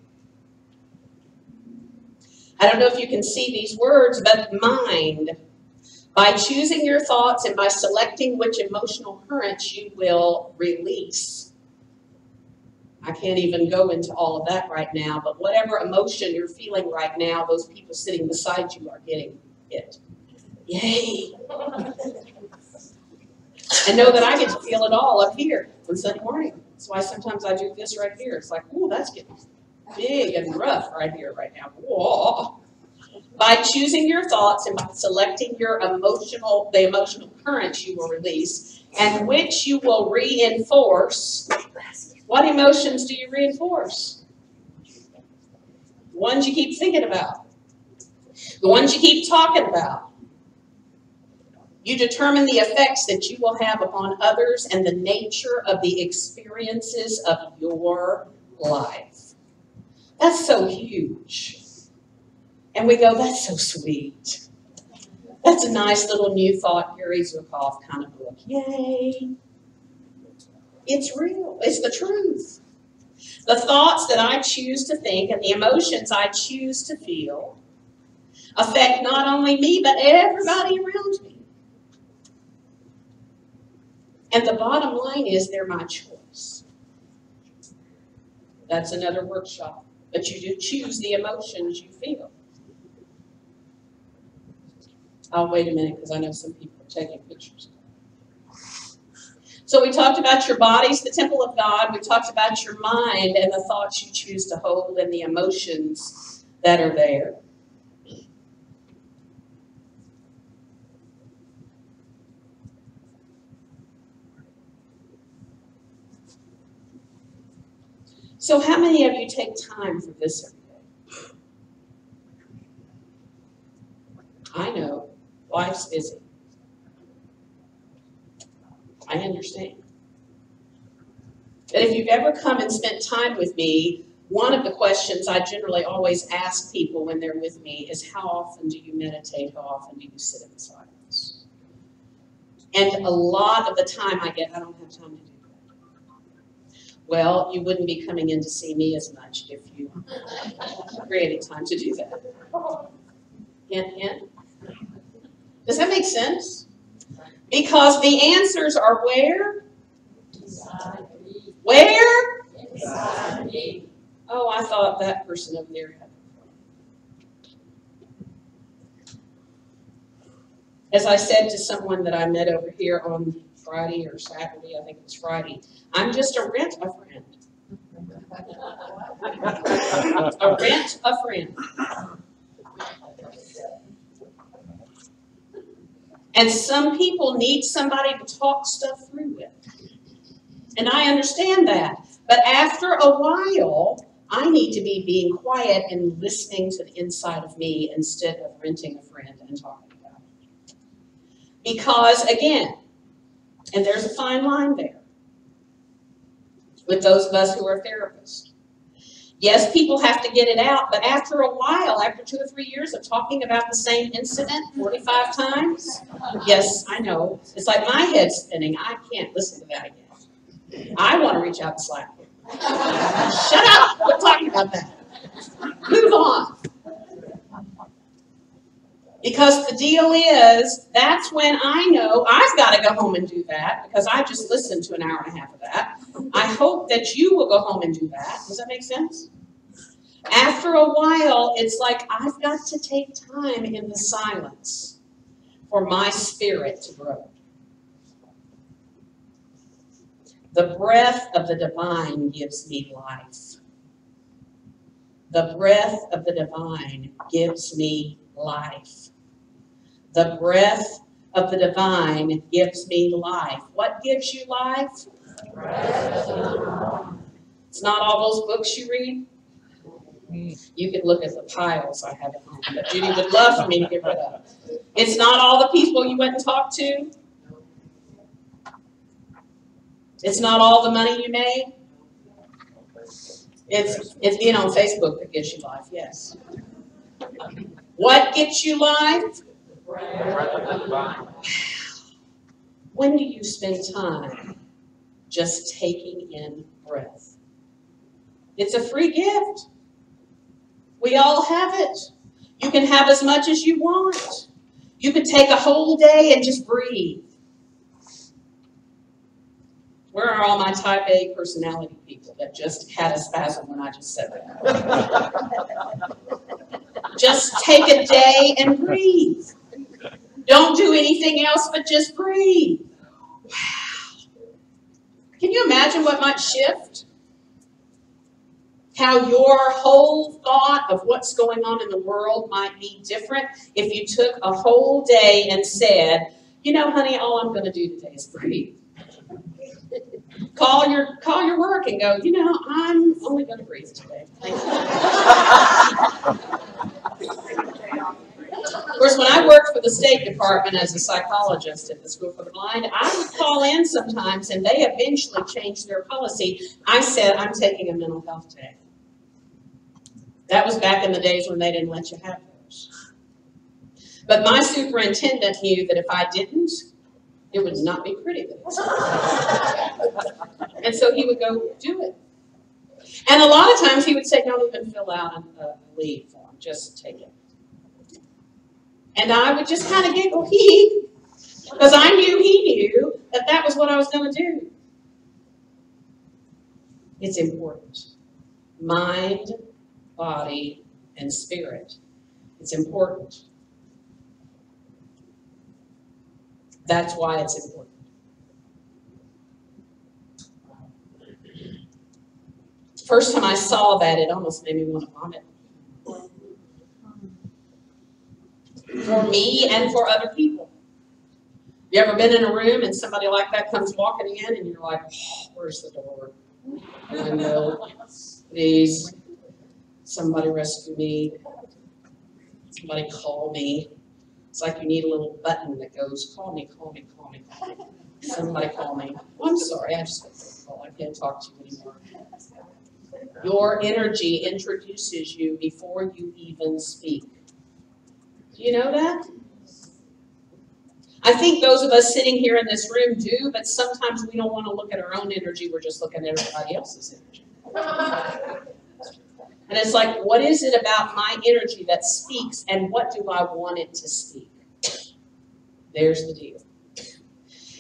I don't know if you can see these words, but mind. By choosing your thoughts and by selecting which emotional currents you will release. I can't even go into all of that right now, but whatever emotion you're feeling right now, those people sitting beside you are getting it. Yay! And know that I get to feel it all up here on Sunday morning. That's why sometimes I do this right here. It's like, ooh, that's getting big and rough right here right now. Whoa. By choosing your thoughts and by selecting your the emotional currents you will release, and which you will reinforce. What emotions do you reinforce? The ones you keep thinking about. The ones you keep talking about. You determine the effects that you will have upon others and the nature of the experiences of your life. That's so huge. And we go, that's so sweet. That's a nice little new thought, Gary Zukav kind of book. Yay. It's real. It's the truth. The thoughts that I choose to think and the emotions I choose to feel affect not only me, but everybody around me. And the bottom line is they're my choice. That's another workshop. But you do choose the emotions you feel. I'll wait a minute because I know some people are taking pictures. So we talked about your body's the temple of God. We talked about your mind and the thoughts you choose to hold and the emotions that are there. So how many of you take time for this every day? I know, life's busy. I understand. But if you've ever come and spent time with me, one of the questions I generally always ask people when they're with me is, how often do you meditate? How often do you sit in silence? And a lot of the time I get, I don't have time to do that. Well, you wouldn't be coming in to see me as much if you created time to do that. Hint, hint. Does that make sense? Because the answers are where? Inside me. Where? Inside me. Oh, I thought that person over there had it. As I said to someone that I met over here on Friday or Saturday, I think it was Friday, I'm just a rent a friend. A rent a friend. And some people need somebody to talk stuff through with. And I understand that. But after a while, I need to be being quiet and listening to the inside of me instead of renting a friend and talking about it. Because, again, and there's a fine line there with those of us who are therapists. Yes, people have to get it out, but after a while, after 2 or 3 years of talking about the same incident 45 times, yes, I know, it's like my head's spinning. I can't listen to that again. I want to reach out and slap you. Shut up! We're talking about that. Move on. Because the deal is, that's when I know I've got to go home and do that, because I just listened to an hour and a half of that. I hope that you will go home and do that. Does that make sense? After a while, it's like I've got to take time in the silence for my spirit to grow. The breath of the divine gives me life. The breath of the divine gives me life. The breath of the divine gives me life. What gives you life? It's not all those books you read. You can look at the piles I have at home that Judy would love for me to get rid of. It's not all the people you went and talked to. It's not all the money you made. It's being on Facebook that gives you life, yes. What gets you life? When do you spend time just taking in breath? It's a free gift. We all have it. You can have as much as you want. You could take a whole day and just breathe. Where are all my type A personality people that just had a spasm when I just said that? Just take a day and breathe. Don't do anything else but just breathe. Wow. Can you imagine what might shift? How your whole thought of what's going on in the world might be different if you took a whole day and said, you know, honey, all I'm going to do today is breathe. Call your work and go, you know, I'm only going to breathe today. Thank you. Of course, when I worked for the State Department as a psychologist at the School for the Blind, I would call in sometimes, and they eventually changed their policy. I said, I'm taking a mental health day. That was back in the days when they didn't let you have those. But my superintendent knew that if I didn't, it would not be pretty. And so he would go do it. And a lot of times he would say, don't even fill out a leave form, just take it. And I would just kind of giggle, hee, because I knew he knew that that was what I was going to do. It's important. Mind, body, and spirit. It's important. That's why it's important. First time I saw that, it almost made me want to vomit. For me and for other people. You ever been in a room and somebody like that comes walking in and you're like, oh, where's the door? I know. Please, somebody rescue me. Somebody call me. It's like you need a little button that goes, call me, call me, call me, call me. Somebody call me. Oh, I'm sorry, I just got a call. I can't talk to you anymore. Your energy introduces you before you even speak. Do you know that? I think those of us sitting here in this room do, but sometimes we don't want to look at our own energy. We're just looking at everybody else's energy. And it's like, what is it about my energy that speaks, and what do I want it to speak? There's the deal.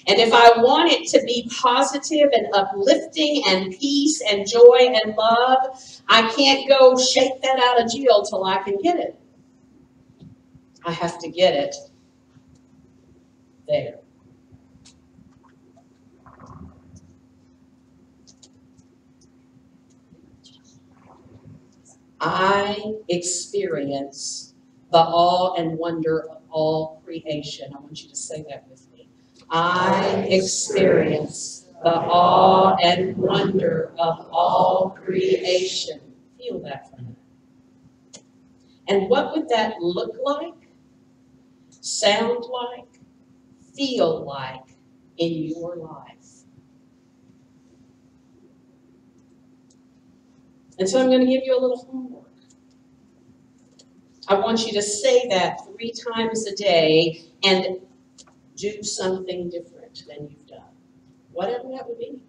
And if I want it to be positive and uplifting and peace and joy and love, I can't go shake that out of Jill till I can get it. I have to get it there. I experience the awe and wonder of all creation. I want you to say that with me. I experience the awe and wonder of all creation. Feel that for a minute. And what would that look like, sound like, feel like in your life? And so I'm going to give you a little homework. I want you to say that 3 times a day and do something different than you've done. Whatever that would be.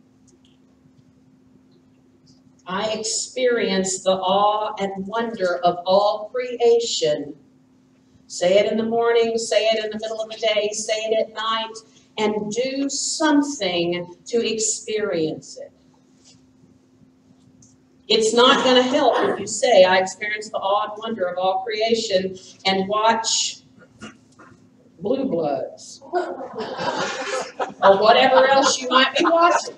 I experience the awe and wonder of all creation. Say it in the morning, say it in the middle of the day, say it at night, and do something to experience it. It's not going to help if you say, I experience the awe and wonder of all creation, and watch Blue Bloods. Or whatever else you might be watching.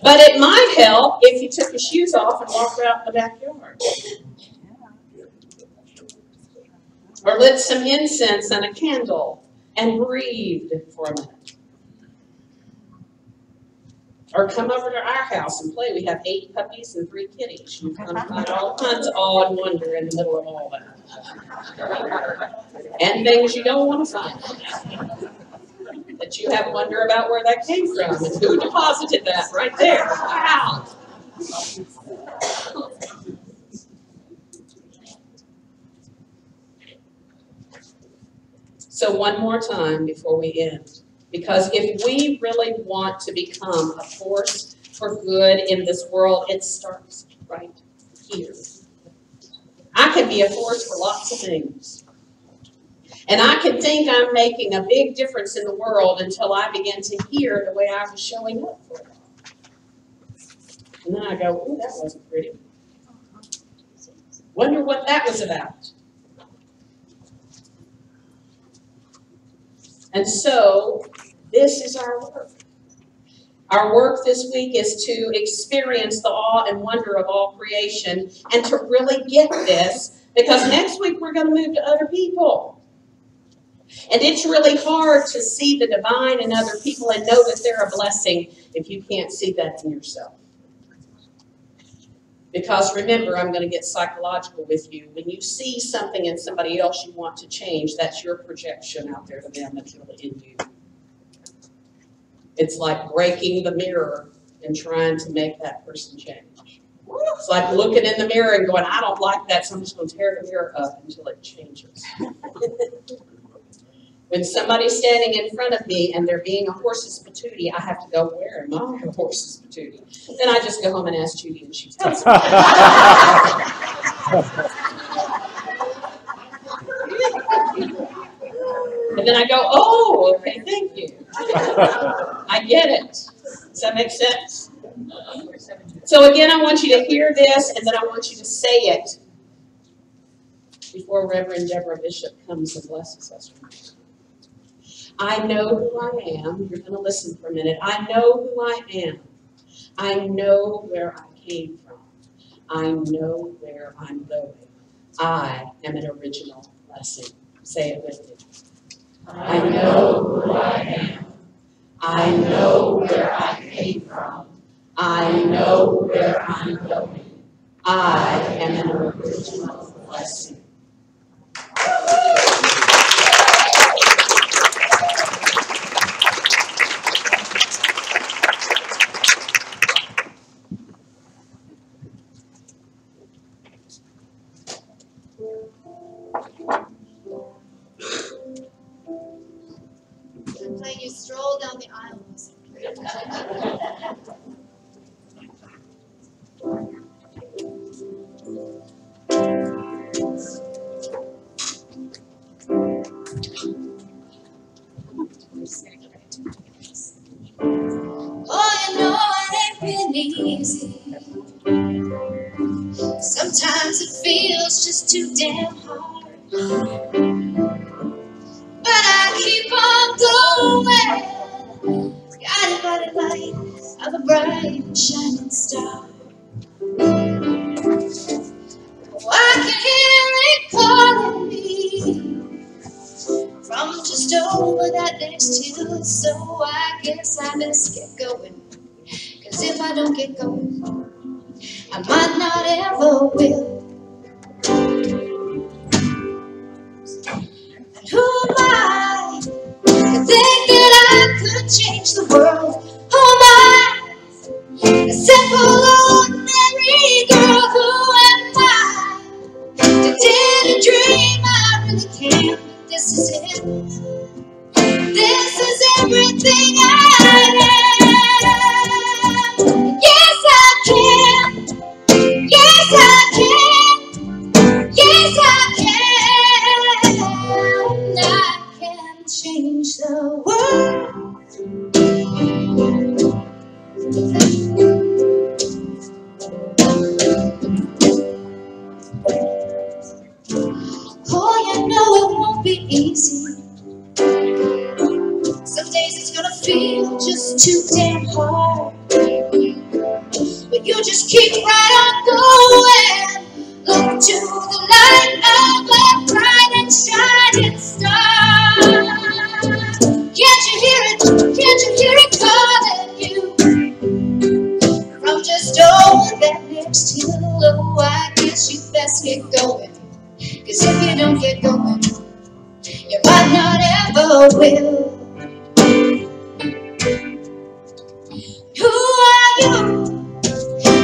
But it might help if you took your shoes off and walked out in the backyard. Or lit some incense and a candle and breathed for a minute. Or come over to our house and play. We have 8 puppies and 3 kitties. You can find all kinds of awe and wonder in the middle of all that. And things you don't want to find. That you have wonder about where that came from and who deposited that right there. Wow. So one more time before we end. Because if we really want to become a force for good in this world, it starts right here. I can be a force for lots of things. And I can think I'm making a big difference in the world until I begin to hear the way I was showing up for it. And then I go, oh, that wasn't pretty. Wonder what that was about. And so, this is our work. Our work this week is to experience the awe and wonder of all creation and to really get this, because next week we're going to move to other people. And it's really hard to see the divine in other people and know that they're a blessing if you can't see that in yourself. Because remember, I'm going to get psychological with you. When you see something in somebody else you want to change, that's your projection out there to them that's really in you. It's like breaking the mirror and trying to make that person change. Woo! It's like looking in the mirror and going, I don't like that, so I'm just going to tear the mirror up until it changes. When somebody's standing in front of me and they're being a horse's patootie, I have to go, where am I a horse's patootie? Then I just go home and ask Judy, and she tells me. And then I go, oh, okay, thank you. I get it. Does that make sense? So again, I want you to hear this, and then I want you to say it before Reverend Deborah Bishop comes and blesses us. I know who I am. You're going to listen for a minute. I know who I am. I know where I came from. I know where I'm going. I am an original blessing. Say it with me. I know who I am. I know where I came from. I know where I'm going. I am an original blessing. Like you stroll down the aisle. Oh, you know it ain't been easy. Sometimes it feels just too damn hard. But I keep on going, guided by the light of a bright and shining star. Oh, I can hear it calling me from just over that next hill. So I guess I best get going, 'cause if I don't get going, I might not ever will. And who am I to think that I could change the world? Who am I? A simple ordinary girl. Who am I to dare to dream? I really can. This is it. This is everything I am. Yes, I can. Yes, I can. Yes, I can. I can change the world. Oh, you know it won't be easy. Some days it's gonna feel just too damn hard. But you just keep right on going. Look to the light of a bright and shining star. Can't you hear it? Can't you hear it calling you from just over that next hill? Oh, I guess you best get going, 'cause if you don't get going, you might not ever will. Who are you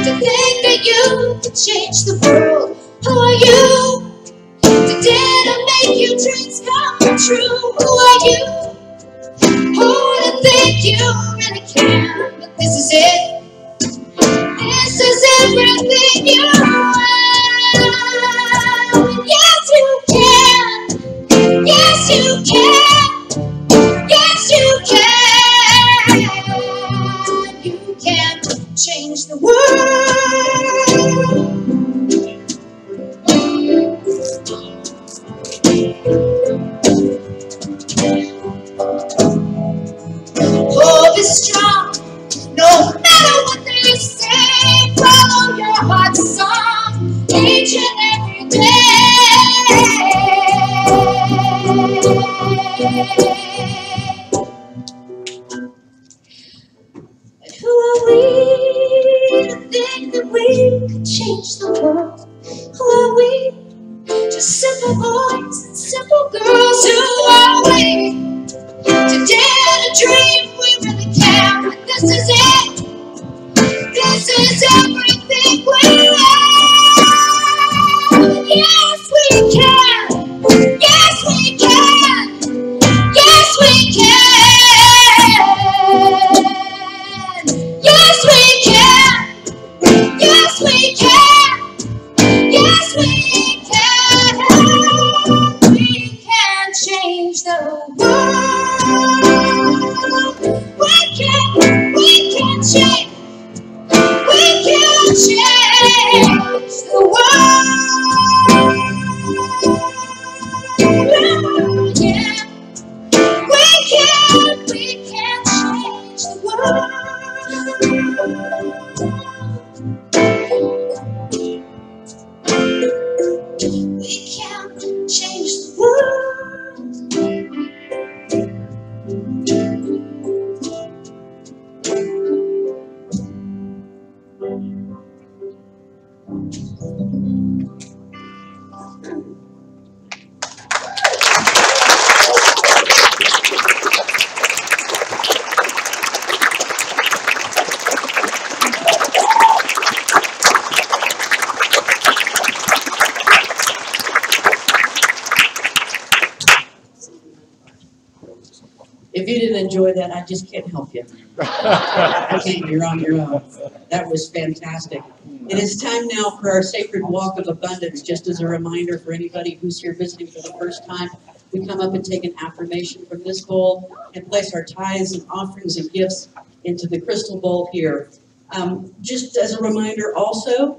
to think that you can change the world? Who are you to dare to make your dreams come true? Who are you? Who to think you really can? But this is it. This is everything you are. Yes, you can. Yes, you can. Yes, you can. You can change the world. Oh, be strong, no matter what they say. Follow your heart's song each and every day. And who are we to think that we could change the world? Who are we? Just simple boys and simple girls. Who are we to dare to dream? We really can. But this is it. This is everything we are. Yes, we can. Yes, we can. We can change the world. We can change. We can change the world. Yeah. We can change the world. We can change the If you didn't enjoy that, I just can't help you. I can't, you're on your own. That was fantastic. It is time now for our sacred walk of abundance. Just as a reminder for anybody who's here visiting for the first time, we come up and take an affirmation from this bowl and place our tithes and offerings and gifts into the crystal bowl here. Just as a reminder also,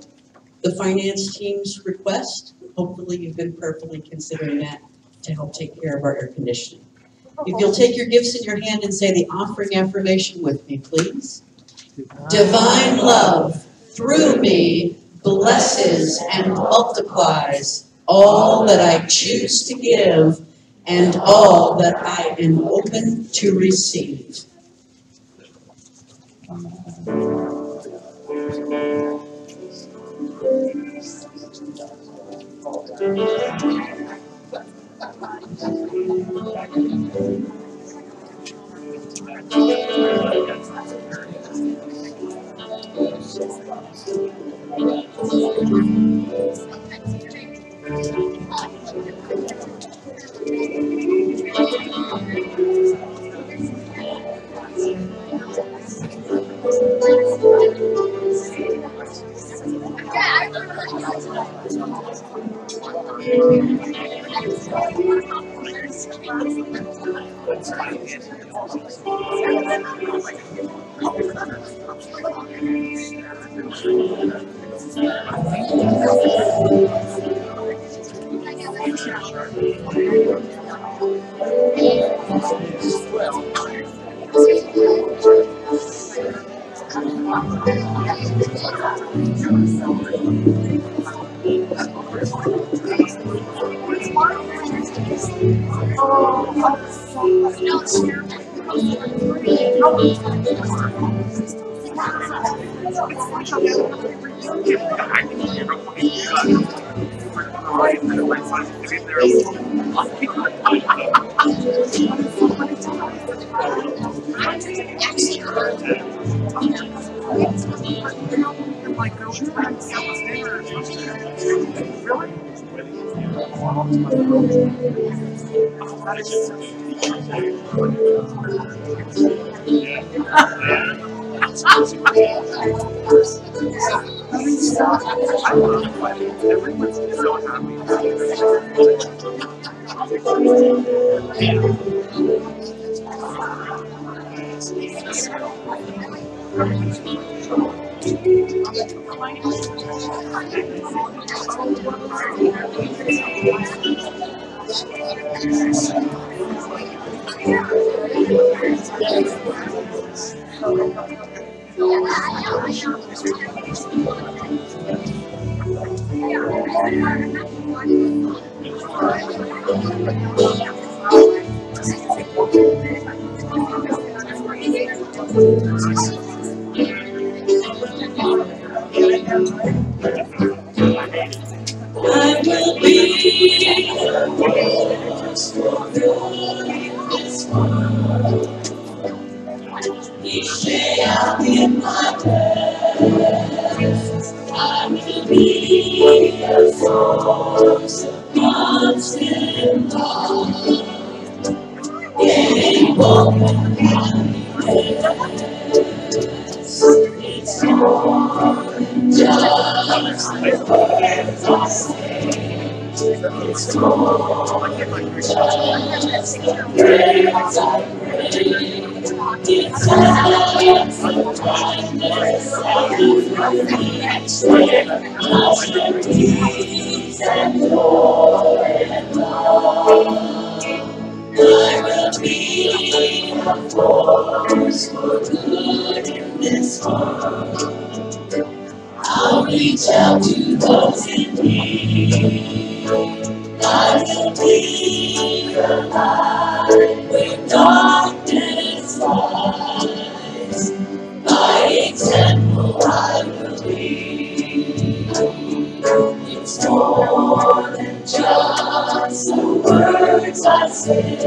the finance team's request, hopefully you've been prayerfully considering that to help take care of our air conditioning. If you'll take your gifts in your hand and say the offering affirmation with me, please. Divine love through me blesses and multiplies all that I choose to give and all that I am open to receive. world. It's more than just the words I pray. It's acts of kindness that you reach when peace and joy and love. I will be a force for good in this world. I'll reach out to those in need. I will be the light where darkness lies. By example I will lead. It's more than just the words I say.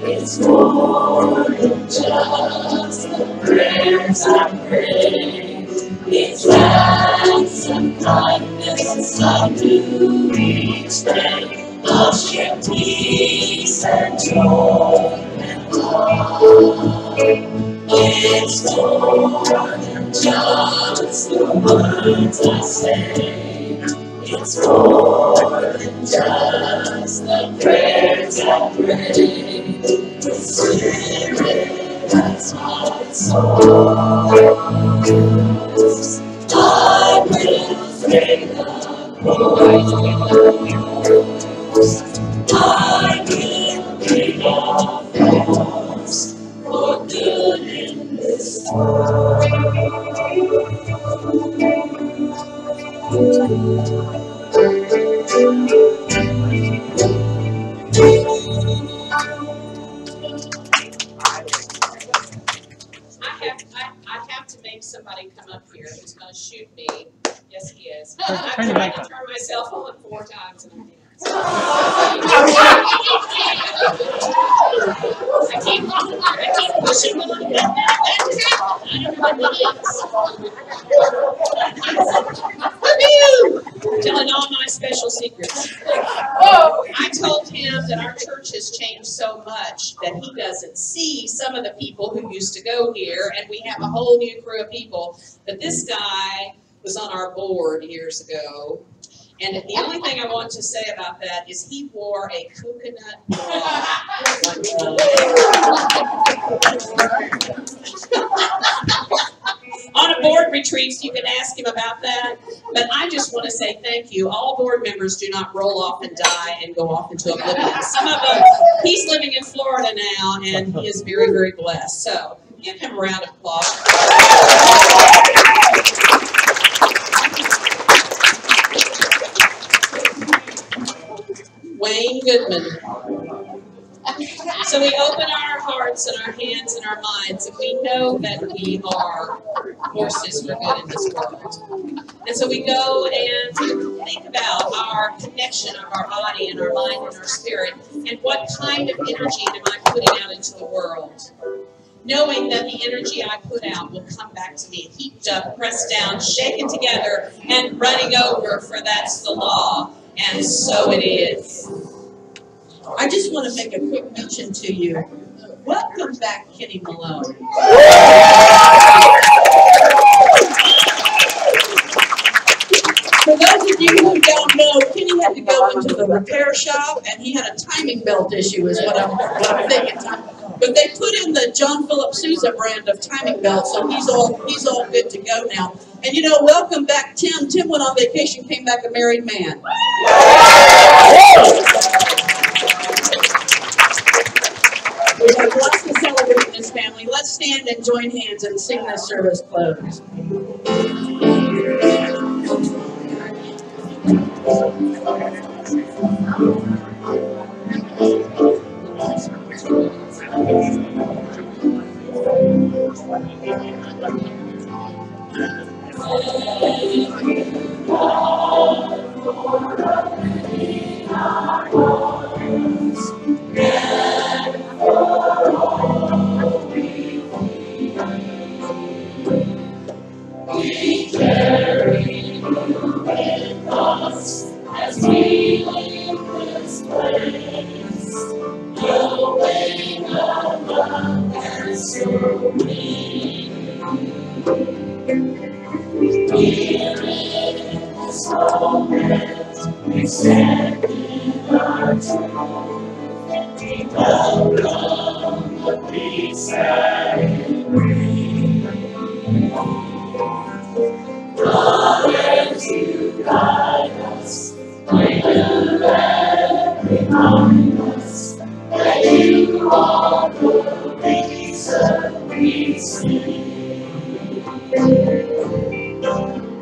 It's more than just the prayers I pray. It's acts of kindness I do each day. I'll share peace and joy and love. It's more than just the words I say. It's more than just the prayers I pray. The Spirit that's my soul. I will stay the course. I will be a force for good in this world. I have to make somebody come up here who's going to shoot me. Yes, he is. I've tried to turn myself on 4 times and I can't. I keep pushing on it. I don't know what it is. Telling all my special secrets. I told him that our church has changed so much that he doesn't see some of the people who used to go here, and we have a whole new crew of people. But this guy was on our board years ago, and the only thing I want to say about that is he wore a coconut bra. On a board retreats, you can ask him about that. But I just want to say thank you. All board members do not roll off and die and go off into oblivion. Some of them, he's living in Florida now, and he is very, very blessed. So give him a round of applause. Wayne Goodman. So we open our hearts and our hands and our minds, and we know that we are forces for good in this world. And so we go and think about our connection of our body and our mind and our spirit, and what kind of energy am I putting out into the world? Knowing that the energy I put out will come back to me, heaped up, pressed down, shaken together, and running over, for that's the law, and so it is. I just want to make a quick mention to you. Welcome back, Kenny Malone. For those of you who don't know, Kenny had to go into the repair shop, and he had a timing belt issue, is what I'm thinking. But they put in the John Philip Sousa brand of timing belt, so he's all good to go now. And you know, welcome back, Tim. Tim went on vacation, came back a married man. We have lots to celebrate in this family. Let's stand and join hands and sing this service close. We carry you with us as we leave this place, knowing our love and so we. moment we stand in our truth. We welcome the peace that it brings. Brothers, you guide us, bring you and remind us that you are the reason we see.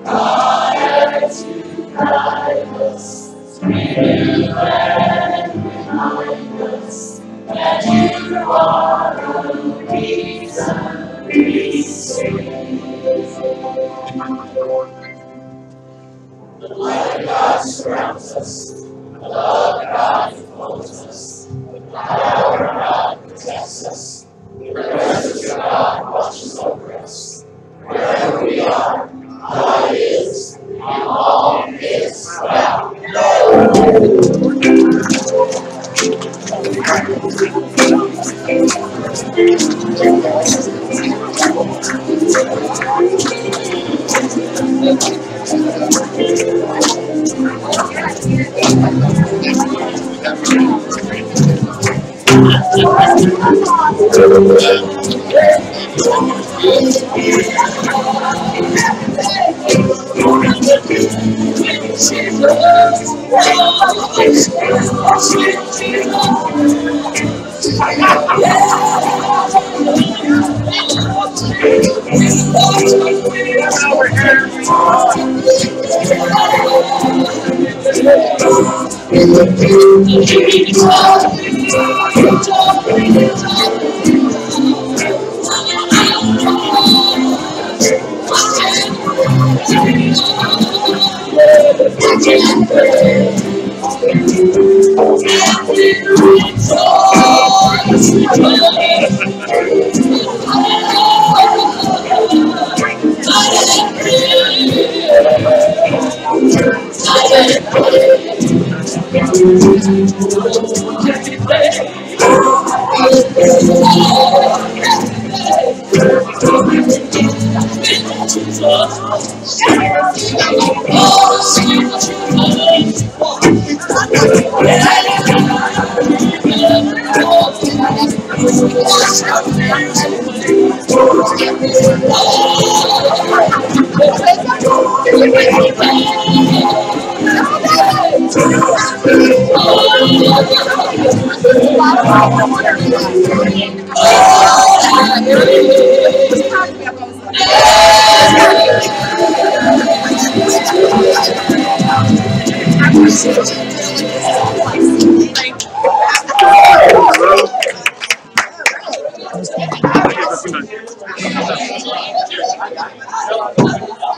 Brothers, you guide us, bring you and remind us that you are the reason we see. The light of God surrounds us, the love of God enfolds us, the power of God protects us, the presence of God watches over us. Wherever we are, God is, and all is well.